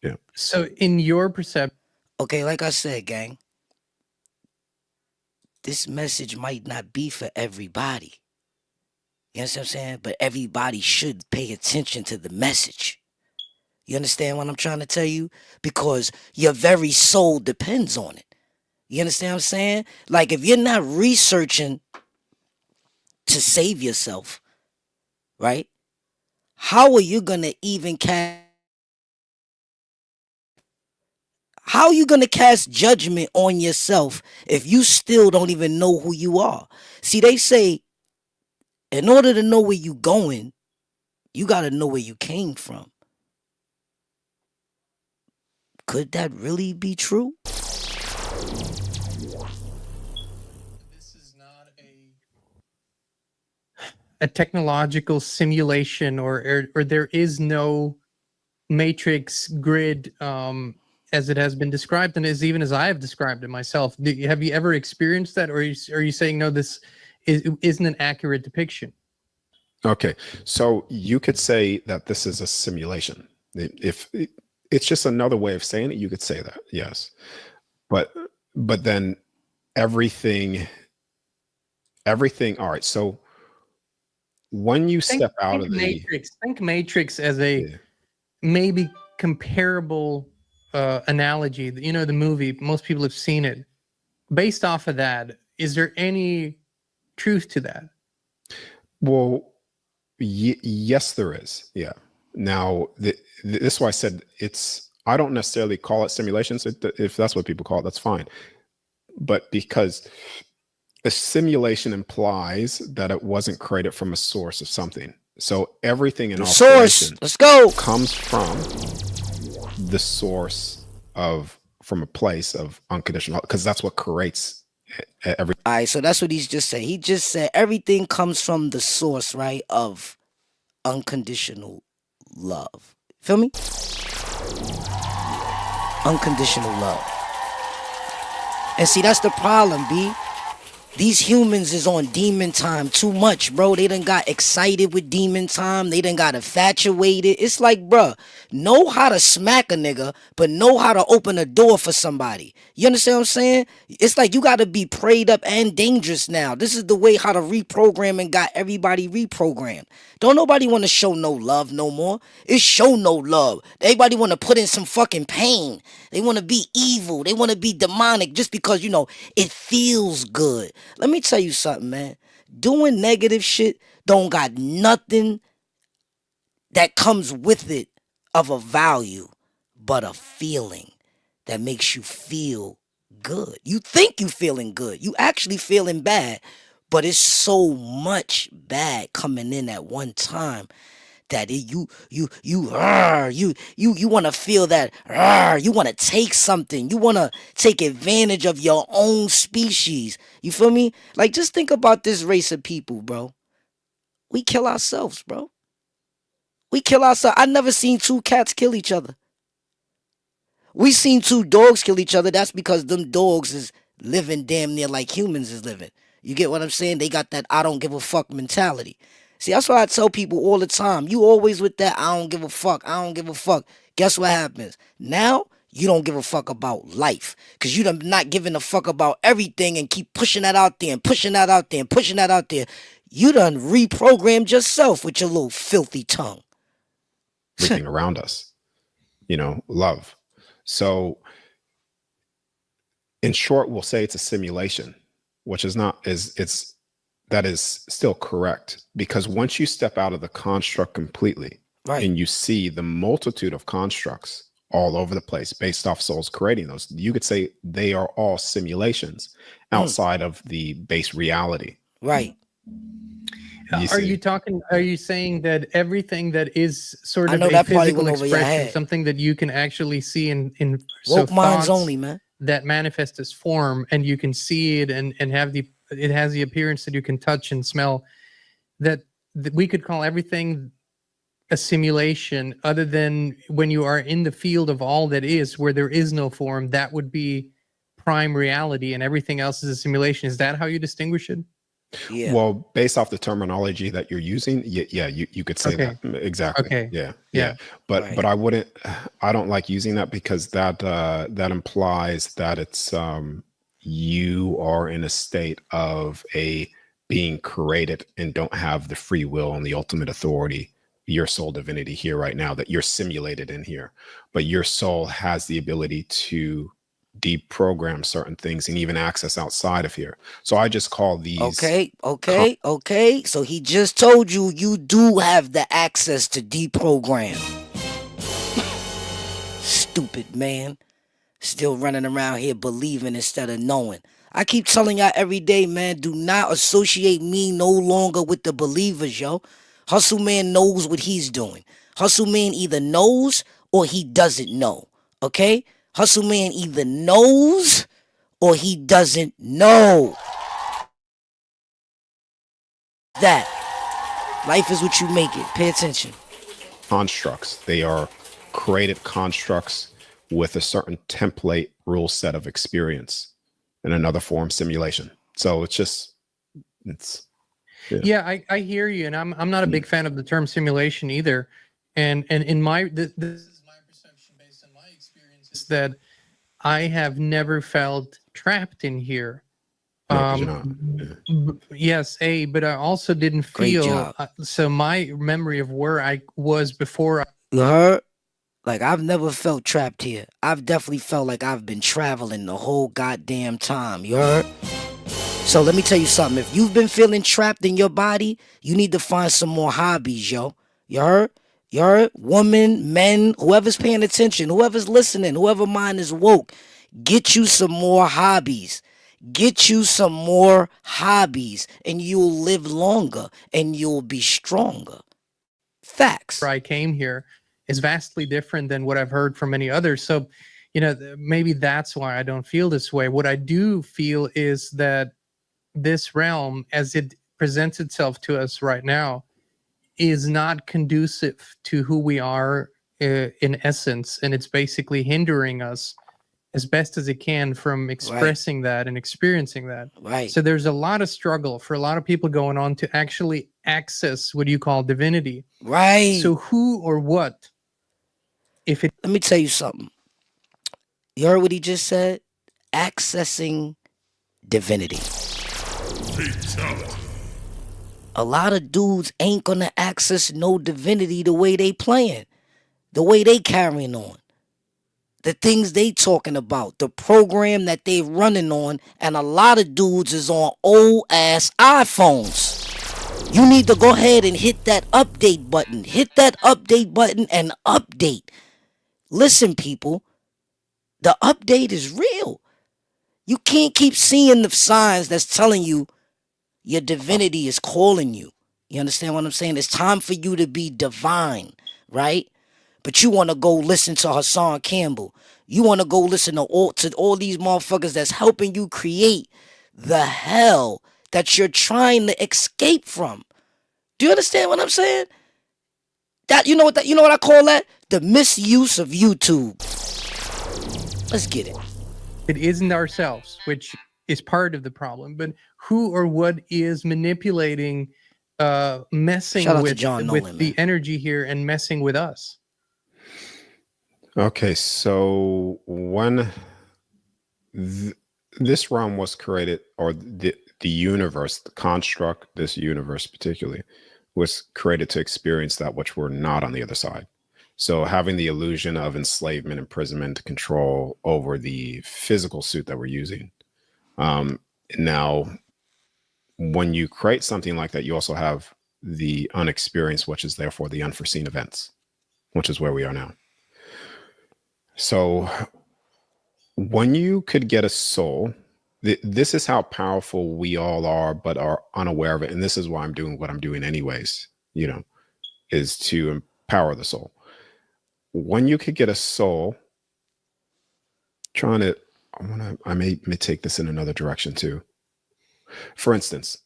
Yeah. So in your perception, Okay, like I said, gang, this message might not be for everybody. You understand what I'm saying? But everybody should pay attention to the message. You understand what I'm trying to tell you? Because your very soul depends on it. You understand what I'm saying? Like, if you're not researching to save yourself, right? How are you going to even How are you going to cast judgment on yourself if you still don't even know who you are? See, they say, in order to know where you're going, you got to know where you came from. Could that really be true? this is not a technological simulation, or there is no matrix grid as it has been described, and as I have described it myself. Have you ever experienced that, or are you saying no, this isn't an accurate depiction? Okay, so you could say that this is a simulation. If it's just another way of saying it, you could say that, yes. But then everything. All right. So when you step out of the Matrix, think Matrix as a maybe comparable analogy. The movie, most people have seen it. Based off of that, is there any truth to that? Well, yes, there is. Yeah. Now, this is why I said I don't necessarily call it simulations. If that's what people call it, that's fine. But because a simulation implies that it wasn't created from a source of something. So everything in operation comes from the source from a place of unconditional, because that's what creates everything. All right, so that's what he's just said. He just said everything comes from the source, right, of unconditional love. Feel me? Unconditional love. And see, that's the problem, B. These humans is on demon time too much, bro. They done got excited with demon time. They done got infatuated. It's like, bruh, know how to smack a nigga, but know how to open a door for somebody. You understand what I'm saying? It's like you gotta be prayed up and dangerous now. This is the way how to reprogram and got everybody reprogrammed. Don't nobody want to show no love no more. It's show no love. Everybody want to put in some fucking pain. They want to be evil. They want to be demonic just because, you know, it feels good. Let me tell you something, man. Doing negative shit don't got nothing that comes with it of a value but a feeling that makes you feel good. You think you feeling good. You actually feeling bad, but it's so much bad coming in at one time that you want to feel that you want to take something, you want to take advantage of your own species. You feel me? Like, just think about this race of people, bro. We kill ourselves, bro. We kill ourselves. I never seen two cats kill each other. We seen two dogs kill each other. That's because them dogs is living damn near like humans is living. You get what I'm saying? They got that I don't give a fuck mentality. See, that's why I tell people all the time. You always with that I don't give a fuck. I don't give a fuck. Guess what happens? Now, you don't give a fuck about life. Because you done not giving a fuck about everything and keep pushing that out there and pushing that out there and pushing that out there. You done reprogrammed yourself with your little filthy tongue. Everything around us, you know, love. So in short, we'll say it's a simulation, which is not, that is still correct, because once you step out of the construct completely, Right. and you see the multitude of constructs all over the place based off souls creating those, you could say they are all simulations outside of the base reality. Right. Are you saying that everything that is sort I of know a that probably physical went over your expression, head. something that you can actually see in Woke minds thoughts only, man. that manifest as form, and you can see it and have it has the appearance that you can touch and smell, that we could call everything a simulation, other than when you are in the field of all that is, where there is no form, that would be prime reality, and everything else is a simulation. Is that how you distinguish it? Yeah. Well, based off the terminology that you're using, yeah, you could say Okay. that. Exactly. Okay. Yeah. But Right. I don't like using that, because that implies that it's you are in a state of a being created and don't have the free will and the ultimate authority, your soul divinity here right now, that you're simulated in here. But your soul has the ability to deprogram certain things and even access outside of here. So I just call these Okay. So he just told you you do have the access to deprogram. Stupid man. Still running around here believing instead of knowing. I keep telling y'all every day, man, do not associate me no longer with the believers, yo. Hustle Man knows what he's doing. Hustle Man either knows or he doesn't know. Okay? Hustle Man either knows or he doesn't know. That. Life is what you make it. Pay attention. constructs. They are created constructs with a certain template rule set of experience, in another form simulation. So it's Yeah, I hear you, and I'm not a big fan of the term simulation either. And in my this is my perception based on my experiences, that I have never felt trapped in here. No, 'cause you're not. Yes, but I also didn't Great feel job. so my memory of where I was before You heard? Like, I've never felt trapped here. I've definitely felt like I've been traveling the whole goddamn time. You heard? So let me tell you something. If you've been feeling trapped in your body, you need to find some more hobbies, yo. You heard? You heard? Woman, men, whoever's paying attention, whoever's listening, whoever mind is woke, get you some more hobbies. Get you some more hobbies, and you'll live longer and you'll be stronger. Facts. I came here is vastly different than what I've heard from many others. So, maybe that's why I don't feel this way. What I do feel is that this realm, as it presents itself to us right now, is not conducive to who we are in essence, and it's basically hindering us as best as it can from expressing that and experiencing that. Right. So there's a lot of struggle for a lot of people going on to actually access what you call divinity. Right. So who or what, if it... Let me tell you something. You heard what he just said? Accessing divinity. Fatality. A lot of dudes ain't gonna access no divinity the way they playing, the way they carrying on, the things they talking about, the program that they running on, and a lot of dudes is on old ass iPhones. You need to go ahead and hit that update button. Hit that update button and update. Listen, people, the update is real. You can't keep seeing the signs that's telling you your divinity is calling you. You understand what I'm saying? It's time for you to be divine, right? But you want to go listen to Hassan Campbell. You want to go listen to all these motherfuckers that's helping you create the hell that you're trying to escape from. Do you understand what I'm saying? That you know what I call that? The misuse of YouTube. Let's get it. It isn't ourselves, which is part of the problem, but who or what is manipulating, messing Shout out to with John Nolan, the man. energy here and messing with us? Okay, so when this realm was created, or the universe, the construct, this universe particularly, was created to experience that which we're not on the other side. So having the illusion of enslavement, imprisonment, control over the physical suit that we're using. Now, when you create something like that, you also have the unexperienced, which is therefore the unforeseen events, which is where we are now. So when you could get a soul, this is how powerful we all are, but are unaware of it. And this is why I'm doing what I'm doing anyways, is to empower the soul. When you could get a soul, I may take this in another direction too. For instance,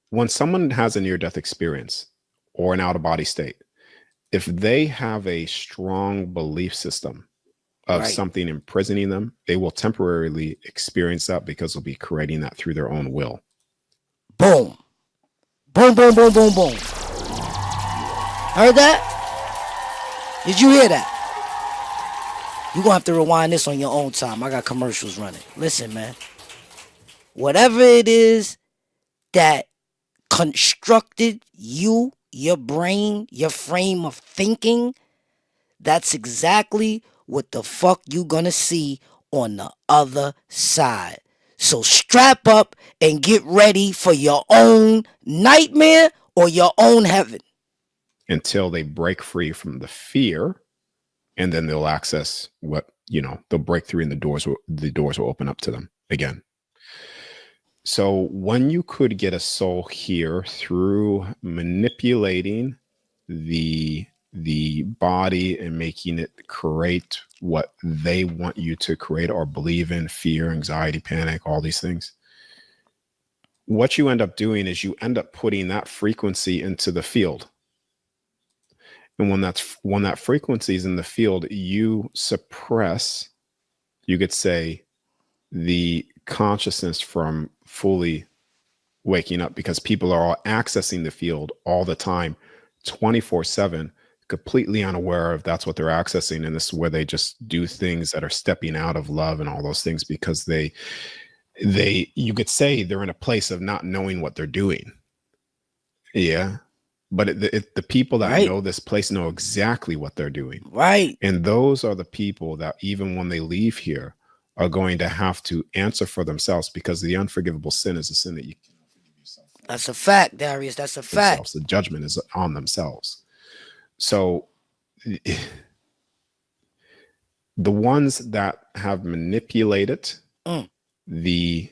when someone has a near-death experience or an out-of-body state, if they have a strong belief system of something imprisoning them, they will temporarily experience that because they'll be creating that through their own will. Boom. Boom, boom, boom, boom, boom. Heard that? Did you hear that? You're going to have to rewind this on your own time. I got commercials running. Listen, man. Whatever it is that constructed you, your brain, your frame of thinking, that's exactly what the fuck you gonna see on the other side. So strap up and get ready for your own nightmare or your own heaven. Until they break free from the fear, and then they'll access they'll break through and the doors will open up to them again. So when you could get a soul here through manipulating the body and making it create what they want you to create or believe in, fear, anxiety, panic, all these things, what you end up doing is you end up putting that frequency into the field. And when that frequency is in the field, you suppress, you could say, the consciousness from fully waking up, because people are all accessing the field all the time, 24/7, completely unaware of that's what they're accessing. And this is where they just do things that are stepping out of love and all those things, because they you could say they're in a place of not knowing what they're doing. Yeah. But the people that know this place know exactly what they're doing. Right. And those are the people that even when they leave here are going to have to answer for themselves, because the unforgivable sin is a sin that you cannot forgive yourself. That's a fact, Darius. That's a fact. The judgment is on themselves. So the ones that have manipulated the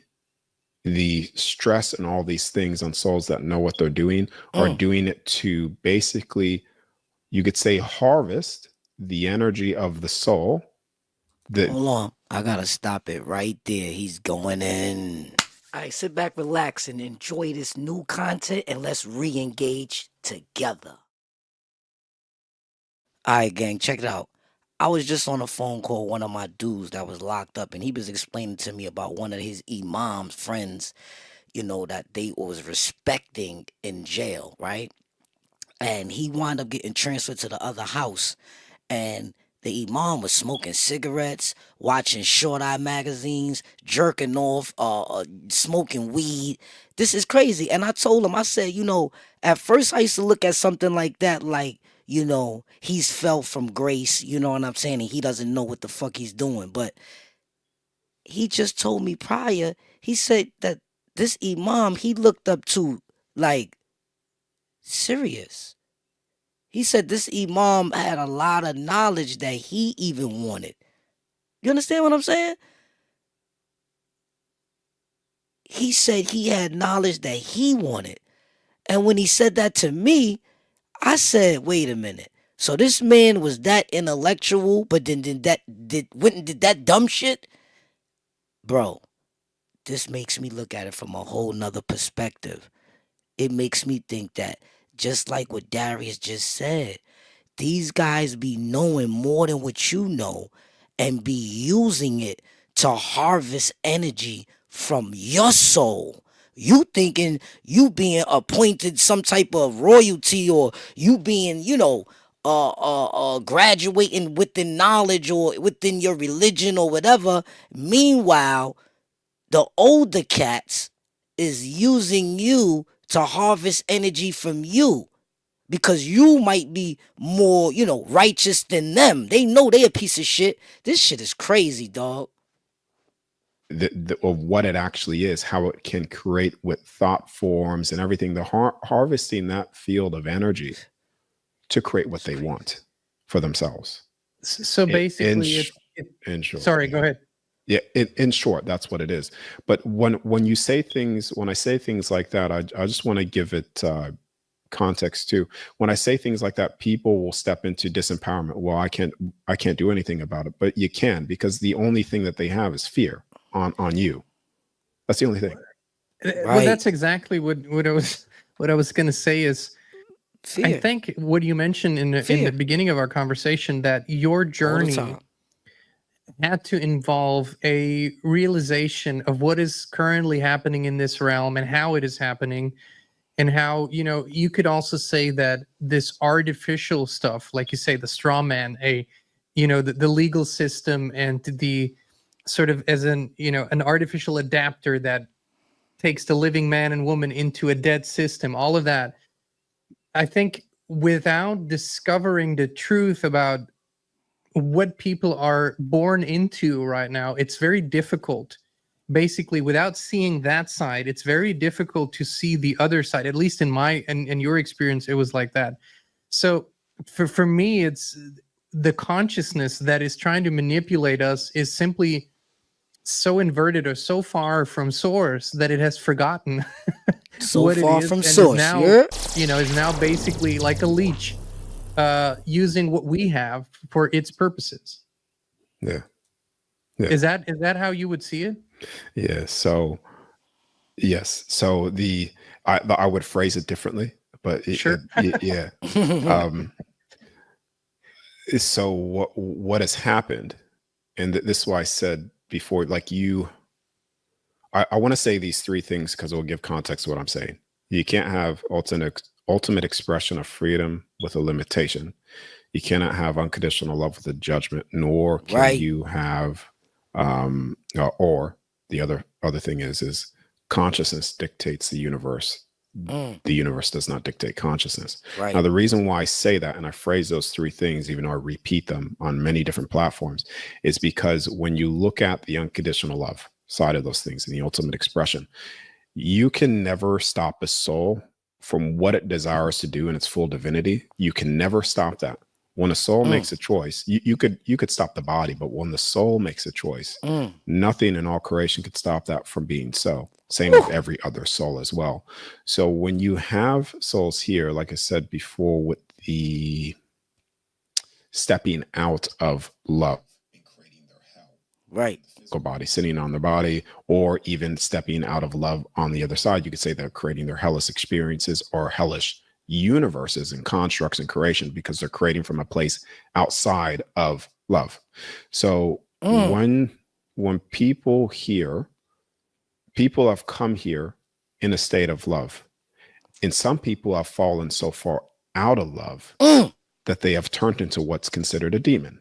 stress and all these things on souls that know what they're doing are doing it to basically, you could say, harvest the energy of the soul. Hold on. I gotta stop it right there. He's going in. All right, sit back, relax, and enjoy this new content, and let's re-engage together. All right, gang, check it out. I was just on a phone call with one of my dudes that was locked up, and he was explaining to me about one of his imam's friends, you know, that they was respecting in jail, right? And he wound up getting transferred to the other house, and the imam was smoking cigarettes, watching short eye magazines, jerking off, smoking weed. This is crazy. And I told him, I said, you know, at first I used to look at something like that like, you know, he's fell from grace, you know what I'm saying? And he doesn't know what the fuck he's doing. But he just told me prior, he said that this imam he looked up to like serious. He said this imam had a lot of knowledge that he even wanted. You understand what I'm saying? He said he had knowledge that he wanted. And when he said that to me, I said, wait a minute. So this man was that intellectual, but then went and did that dumb shit? Bro, this makes me look at it from a whole nother perspective. It makes me think that just like what Darius just said, these guys be knowing more than what you know and be using it to harvest energy from your soul. You thinking you being appointed some type of royalty, or you being, you know, graduating within knowledge or within your religion or whatever. Meanwhile, the older cats is using you to harvest energy from you, because you might be more, you know, righteous than them. They know they a piece of shit. This shit is crazy, dog. Of what it actually is, how it can create with thought forms and everything, the harvesting that field of energy to create what they want for themselves. So basically, in short, sorry, go ahead. Yeah, in short, that's what it is. But when you say things, when I say things like that, I just want to give it context too. When I say things like that, people will step into disempowerment. Well, I can't do anything about it, but you can, because the only thing that they have is fear on you. That's the only thing. Right. Well, that's exactly what I was going to say is, Fear. I think what you mentioned in the beginning of our conversation, that your journey had to involve a realization of what is currently happening in this realm and how it is happening, and how, you know, you could also say that this artificial stuff, like you say, the straw man, you know, the legal system, and the sort of as an, you know, an artificial adapter that takes the living man and woman into a dead system, all of that. I think without discovering the truth about what people are born into right now, it's very difficult. Basically, without seeing that side, it's very difficult to see the other side. At least in my and your experience, it was like that. So for me, it's the consciousness that is trying to manipulate us is simply so inverted or so far from source that it has forgotten so what far it is, from and source. is now, Yeah. you know, is now basically like a leech, using what we have for its purposes. Yeah. Is that how you would see it? Yeah. So yes. So I would phrase it differently, but Sure. yeah. So what has happened, and this is why I said before, like I want to say these three things because it will give context to what I'm saying. You can't have ultimate expression of freedom with a limitation. You cannot have unconditional love with a judgment, nor can you have, or the other thing is consciousness dictates the universe. The universe does not dictate consciousness. Right. Now, the reason why I say that, and I phrase those three things, even though I repeat them on many different platforms, is because when you look at the unconditional love side of those things and the ultimate expression, you can never stop a soul from what it desires to do in its full divinity. You can never stop that. When a soul makes a choice, you could stop the body, but when the soul makes a choice, nothing in all creation could stop that from being so. Same with every other soul as well. So when you have souls here, like I said before, with the stepping out of love and creating their hell, right, physical body, sitting on their body, or even stepping out of love on the other side, you could say they're creating their hellish experiences or hellish universes and constructs and creation, because they're creating from a place outside of love. So when people have come here in a state of love, and some people have fallen so far out of love that they have turned into what's considered a demon.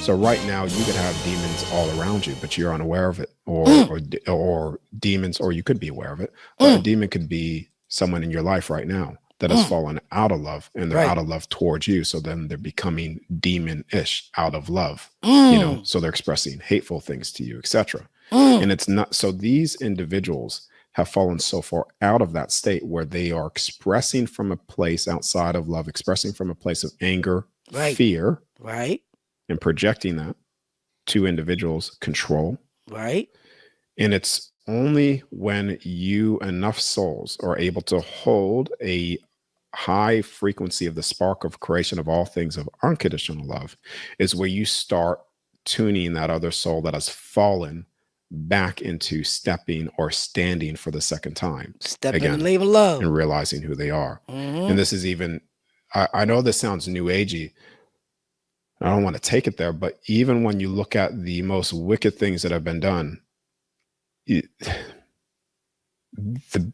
So right now you could have demons all around you, but you're unaware of it, or demons, or you could be aware of it. But a demon could be someone in your life right now that has fallen out of love, and they're out of love towards you. So then they're becoming demon-ish out of love, you know, so they're expressing hateful things to you, etc. And it's not, so these individuals have fallen so far out of that state where they are expressing from a place outside of love, expressing from a place of anger, fear, and projecting that to individuals, control. And it's only when enough souls are able to hold a high frequency of the spark of creation of all things of unconditional love is where you start tuning that other soul that has fallen back into stepping or standing for the second time. Stepping in the name of love. And realizing who they are. And this is even, I know this sounds new agey. I don't want to take it there, but even when you look at the most wicked things that have been done, the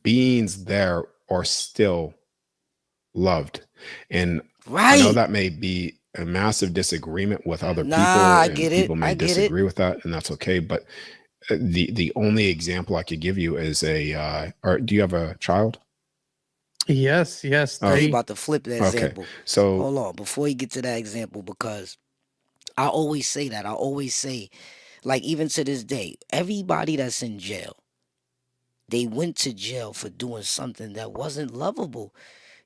beings there are still loved. And I know that may be a massive disagreement with other people. I get it. People may disagree with that, and that's okay. But the only example I could give you is or do you have a child? Yes. I was about to flip that example. So hold on before you get to that example, because I always say that. I always say, like, even to this day, everybody that's in jail, they went to jail for doing something that wasn't lovable.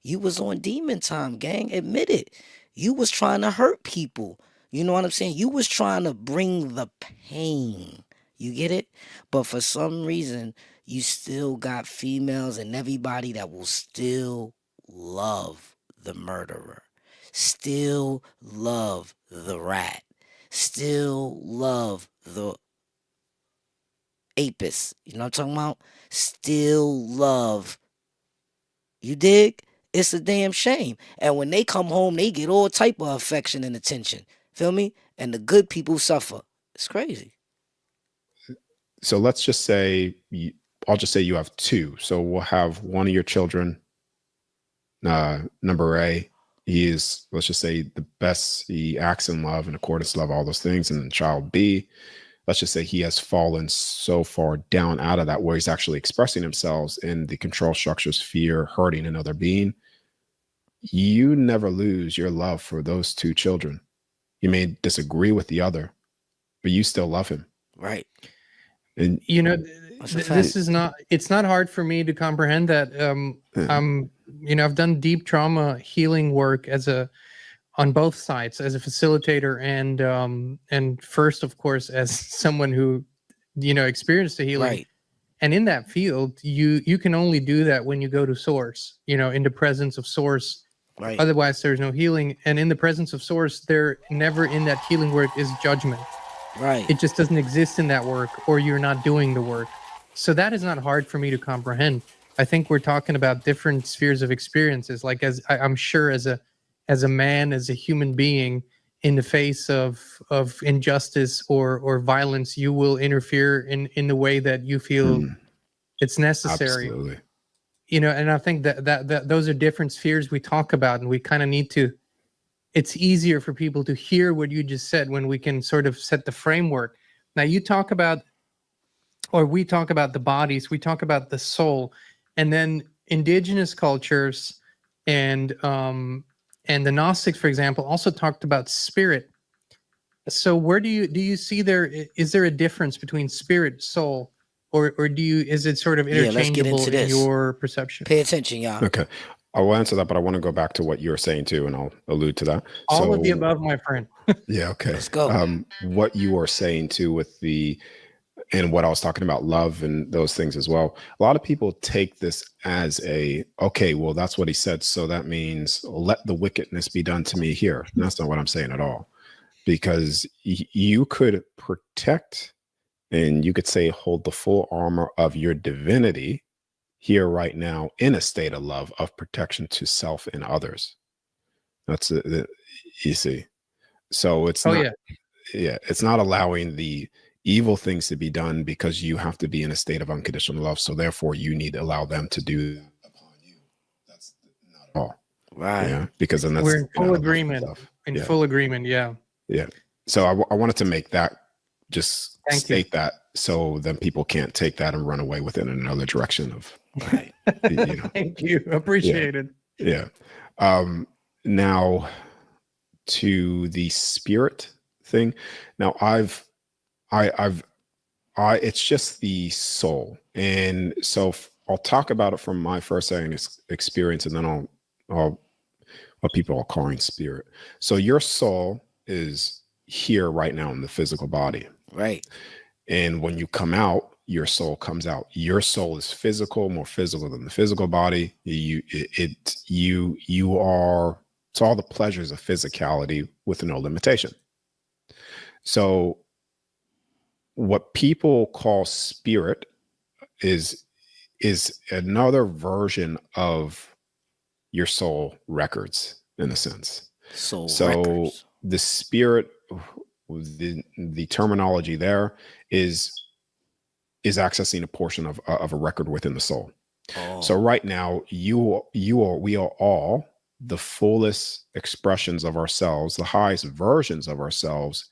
You was on demon time, gang. Admit it. You was trying to hurt people. You know what I'm saying? You was trying to bring the pain. You get it? But for some reason, you still got females and everybody that will still love the murderer, still love the rat, still love the apis. You know what I'm talking about? Still love. You dig? It's a damn shame. And when they come home, they get all type of affection and attention. Feel me? And the good people suffer. It's crazy. So let's just say, I'll just say you have two. So we'll have one of your children, number A, he is, let's just say, the best, he acts in love and accordance to love, all those things. And then child B, let's just say he has fallen so far down out of that where he's actually expressing himself in the control structures, fear, hurting another being. You never lose your love for those two children. You may disagree with the other, but you still love him. Right. And you know, this is not, it's not hard for me to comprehend that. You know, I've done deep trauma healing work on both sides, as a facilitator and first, of course, as someone who, you know, experienced the healing. Right. And in that field, you can only do that when you go to source, you know, in the presence of source. Right. Otherwise, there's no healing. And in the presence of source, there never in that healing work is judgment. Right. It just doesn't exist in that work, or you're not doing the work. So that is not hard for me to comprehend. I think we're talking about different spheres of experiences. Like, as I'm sure as a man, as a human being, in the face of injustice or violence, you will interfere in the way that you feel it's necessary. Absolutely. You know, and I think that those are different spheres we talk about, and we kind of need to. It's easier for people to hear what you just said when we can sort of set the framework. Now you talk about, or we talk about the bodies, we talk about the soul, and then indigenous cultures and the Gnostics, for example, also talked about spirit. So where do you see is there a difference between spirit, soul, or is it sort of interchangeable in your perception? Pay attention, y'all. Okay. I will answer that, but I want to go back to what you were saying too, and I'll allude to that. All of the above, my friend. Yeah, okay. Let's go. What you were saying too with and what I was talking about, love and those things as well. A lot of people take this as okay, well, that's what he said. So that means let the wickedness be done to me here. And that's not what I'm saying at all. Because you could protect and you could say, hold the full armor of your divinity here right now in a state of love, of protection to self and others. That's you see. So it's Oh not, yeah. yeah, it's not allowing the evil things to be done because you have to be in a state of unconditional love. So therefore you need to allow them to do that upon you. That's not at all. Right. Yeah. Because then that's We're in full out of love agreement. stuff. In Yeah. full agreement. Yeah. Yeah. So I wanted to make that, just Thank you. state that, so then people can't take that and run away with it in another direction of, Right. you know. Thank you. Appreciate it. Yeah. Now to the spirit thing. Now it's just the soul. And so I'll talk about it from my first-hand experience, and then I'll what people are calling spirit. So your soul is here right now in the physical body. Right. And when you come out, your soul comes out. Your soul is physical, more physical than the physical body. You are, it's all the pleasures of physicality with no limitation. So what people call spirit is another version of your soul records, in a sense. So records. The spirit, the terminology there is accessing a portion of a record within the soul. Oh. So right now, we are all the fullest expressions of ourselves, the highest versions of ourselves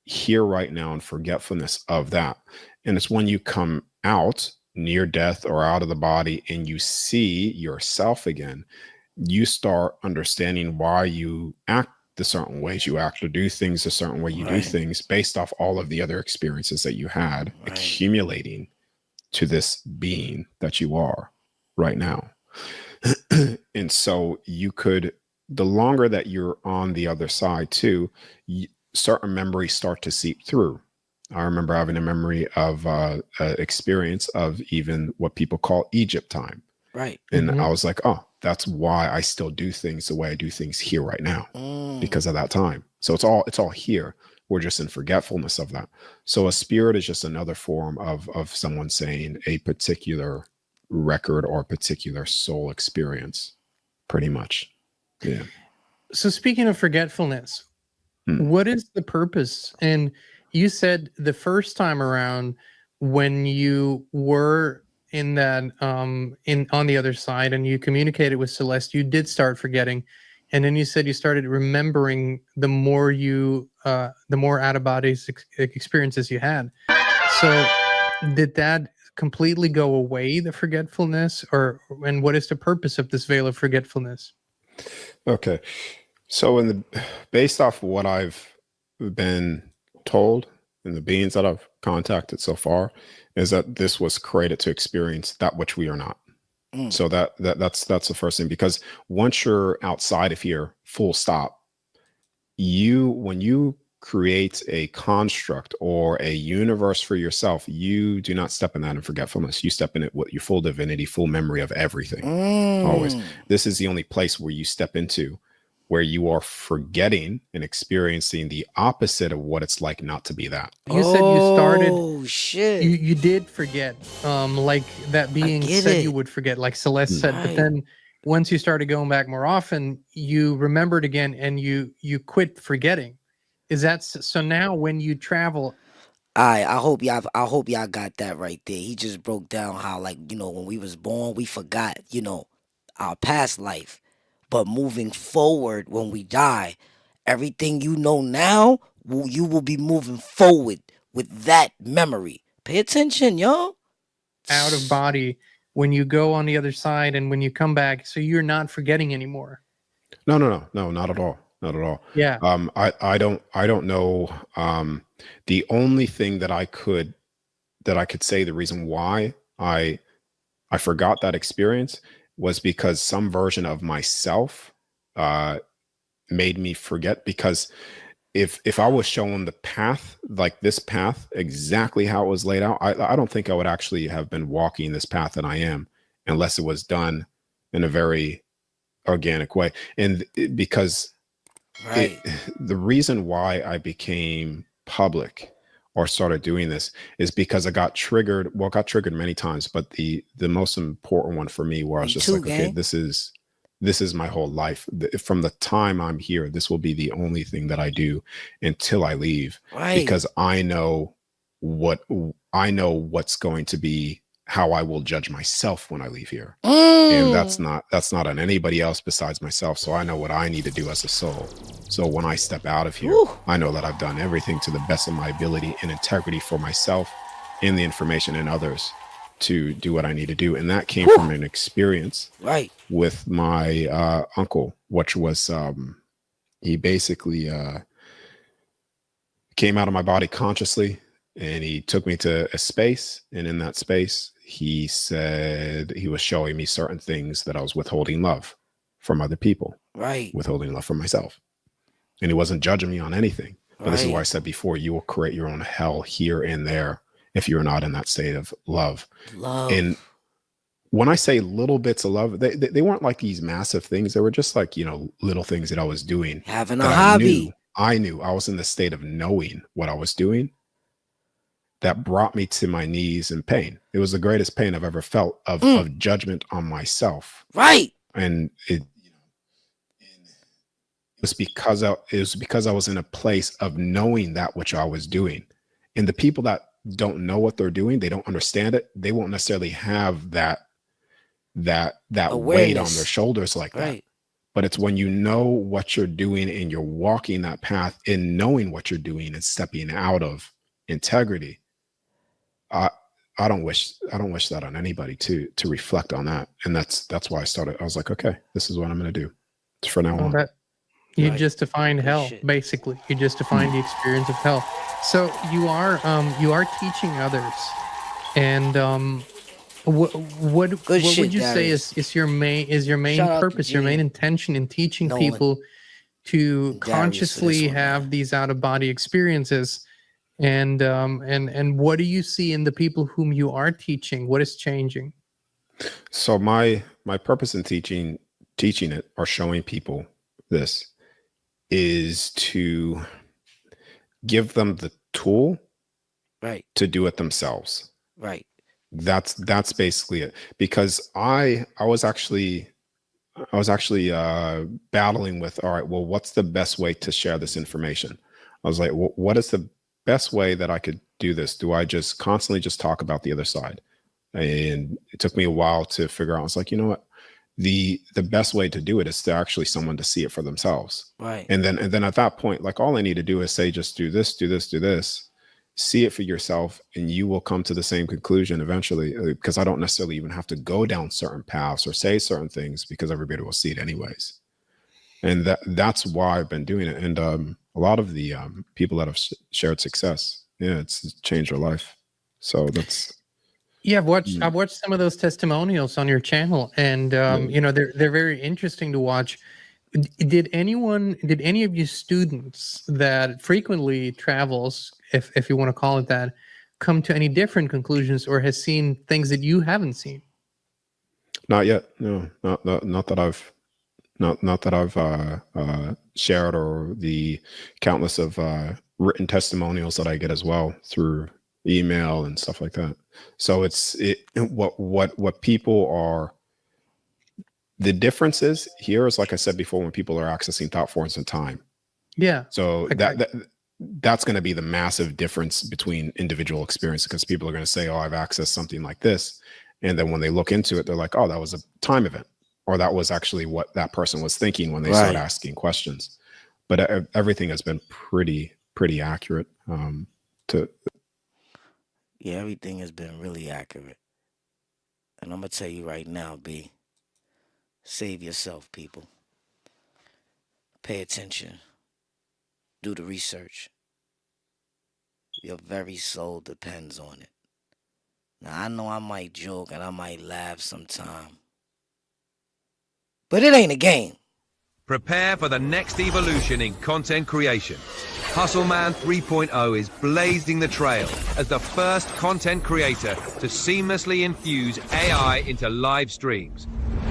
here right now, in forgetfulness of that. And it's when you come out near death or out of the body and you see yourself again, you start understanding why you act the certain ways you act, or do things a certain way you do things, based off all of the other experiences that you had, accumulating to this being that you are right now. And so you could, the longer that you're on the other side too, certain memories start to seep through. I remember having a memory of experience of even what people call Egypt time. Right. And I was like, oh, that's why I still do things the way I do things here right now, because of that time. So it's all here. We're just in forgetfulness of that. So a spirit is just another form of someone saying a particular record or a particular soul experience, pretty much. Yeah. So speaking of forgetfulness, what is the purpose? And you said the first time around when you were in that on the other side and you communicated with Celeste, you did start forgetting, and then you said you started remembering the more out of body experiences you had. So did that completely go away, the forgetfulness, and what is the purpose of this veil of forgetfulness? Okay, so based off what I've been told and the beings that I've contacted so far, is that this was created to experience that which we are not. So that's the first thing, because once you're outside of here, full stop, when you create a construct or a universe for yourself, you do not step in that in forgetfulness. You step in it with your full divinity, full memory of everything. Always. This is the only place where you step into where you are forgetting and experiencing the opposite of what it's like not to be that. You said you started. Oh shit! You did forget, like that being said you would forget, like Celeste said. But then once you started going back more often, you remembered again, and you quit forgetting. Is that so? Now when you travel, I hope y'all got that right there. He just broke down how, like, when we was born, we forgot, our past life. But moving forward, when we die, everything you know now, you will be moving forward with that memory. Pay attention, yo. Out of body, when you go on the other side and when you come back, so you're not forgetting anymore. No, not at all. Not at all. Yeah. I don't know. The only thing that I could say, the reason why I forgot that experience was because some version of myself made me forget. Because if I was shown the path, like this path, exactly how it was laid out, I don't think I would actually have been walking this path that I am, unless it was done in a very organic way. And because the reason why I became public or started doing this is because I got triggered. Well, got triggered many times, but the most important one for me, where I was just like, okay, this is this is my whole life. From the time I'm here, this will be the only thing that I do until I leave, Right. because I know what's going to be how I will judge myself when I leave here. And that's not on anybody else besides myself. So I know what I need to do as a soul. So when I step out of here, I know that I've done everything to the best of my ability and integrity for myself and the information and others to do what I need to do. And that came from an experience with my uncle, which was he basically came out of my body consciously, and he took me to a space. And in that space, he said he was showing me certain things that I was withholding love from other people, withholding love from myself. And he wasn't judging me on anything. But this is why I said before, you will create your own hell here and there if you're not in that state of love. And when I say little bits of love, they weren't like these massive things. They were just like, you know, little things that I was doing. Having a hobby. I knew I was in the state of knowing what I was doing. That brought me to my knees in pain. It was the greatest pain I've ever felt of judgment on myself. And it was because I was in a place of knowing that which I was doing. And the people that don't know what they're doing, they don't understand it, they won't necessarily have that weight on their shoulders like that. But it's when you know what you're doing and you're walking that path and knowing what you're doing and stepping out of integrity. I don't wish that on anybody to reflect on that. And that's why I was like, okay, this is what I'm going to do for now on. You just defined hell, basically. You just defined the experience of hell. So you are teaching others, and what would you say is your main purpose, your main intention in teaching people to consciously have these out of body experiences? And what do you see in the people whom you are teaching? What is changing? So my purpose in teaching it or showing people this is to give them the tool to do it themselves. That's basically it. Because I was actually battling with, all right, well, what's the best way to share this information? I was like, what is the best way that I could do this? Do I just constantly just talk about the other side? And it took me a while to figure out. I was like, you know what? The best way to do it is to actually someone to see it for themselves. And then at that point, like, all I need to do is say, just do this, do this, do this, see it for yourself, and you will come to the same conclusion eventually, because I don't necessarily even have to go down certain paths or say certain things, because everybody will see it anyways. And that's why I've been doing it. And a lot of the people that have shared success, it's changed their life. So that's... Yeah, I've watched some of those testimonials on your channel, and you know, they're very interesting to watch. Did any of you students that frequently travels, if you want to call it that, come to any different conclusions, or has seen things that you haven't seen? Not yet. No, not that I've shared, or the countless of written testimonials that I get as well through email and stuff like that. So what people are, the differences here is, like I said before, when people are accessing thought forms in time. So that's going to be the massive difference between individual experience, because people are going to say, oh, I've accessed something like this. And then when they look into it, they're like, oh, that was a time event, or that was actually what that person was thinking when they start asking questions. But everything has been pretty accurate. Yeah, everything has been really accurate. And I'm going to tell you right now, B, save yourself, people. Pay attention. Do the research. Your very soul depends on it. Now, I know I might joke and I might laugh sometime, but it ain't a game. Prepare for the next evolution in content creation. Hustleman 3.0 is blazing the trail as the first content creator to seamlessly infuse AI into live streams.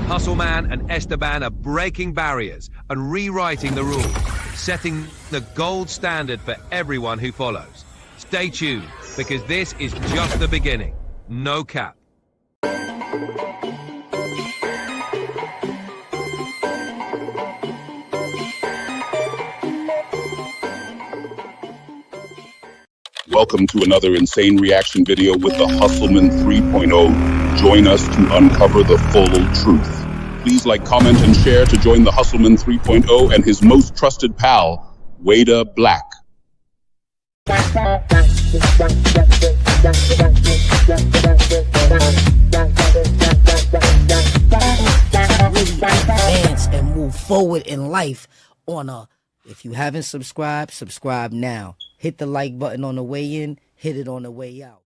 Hustleman and Esteban are breaking barriers and rewriting the rules, setting the gold standard for everyone who follows. Stay tuned, because this is just the beginning. No cap. Welcome to another insane reaction video with the Hustleman 3.0. Join us to uncover the full truth. Please like, comment, and share to join the Hustleman 3.0 and his most trusted pal, Wada Black. Really advance and move forward in life on a, if you haven't subscribed, subscribe now. Hit the like button on the way in, hit it on the way out.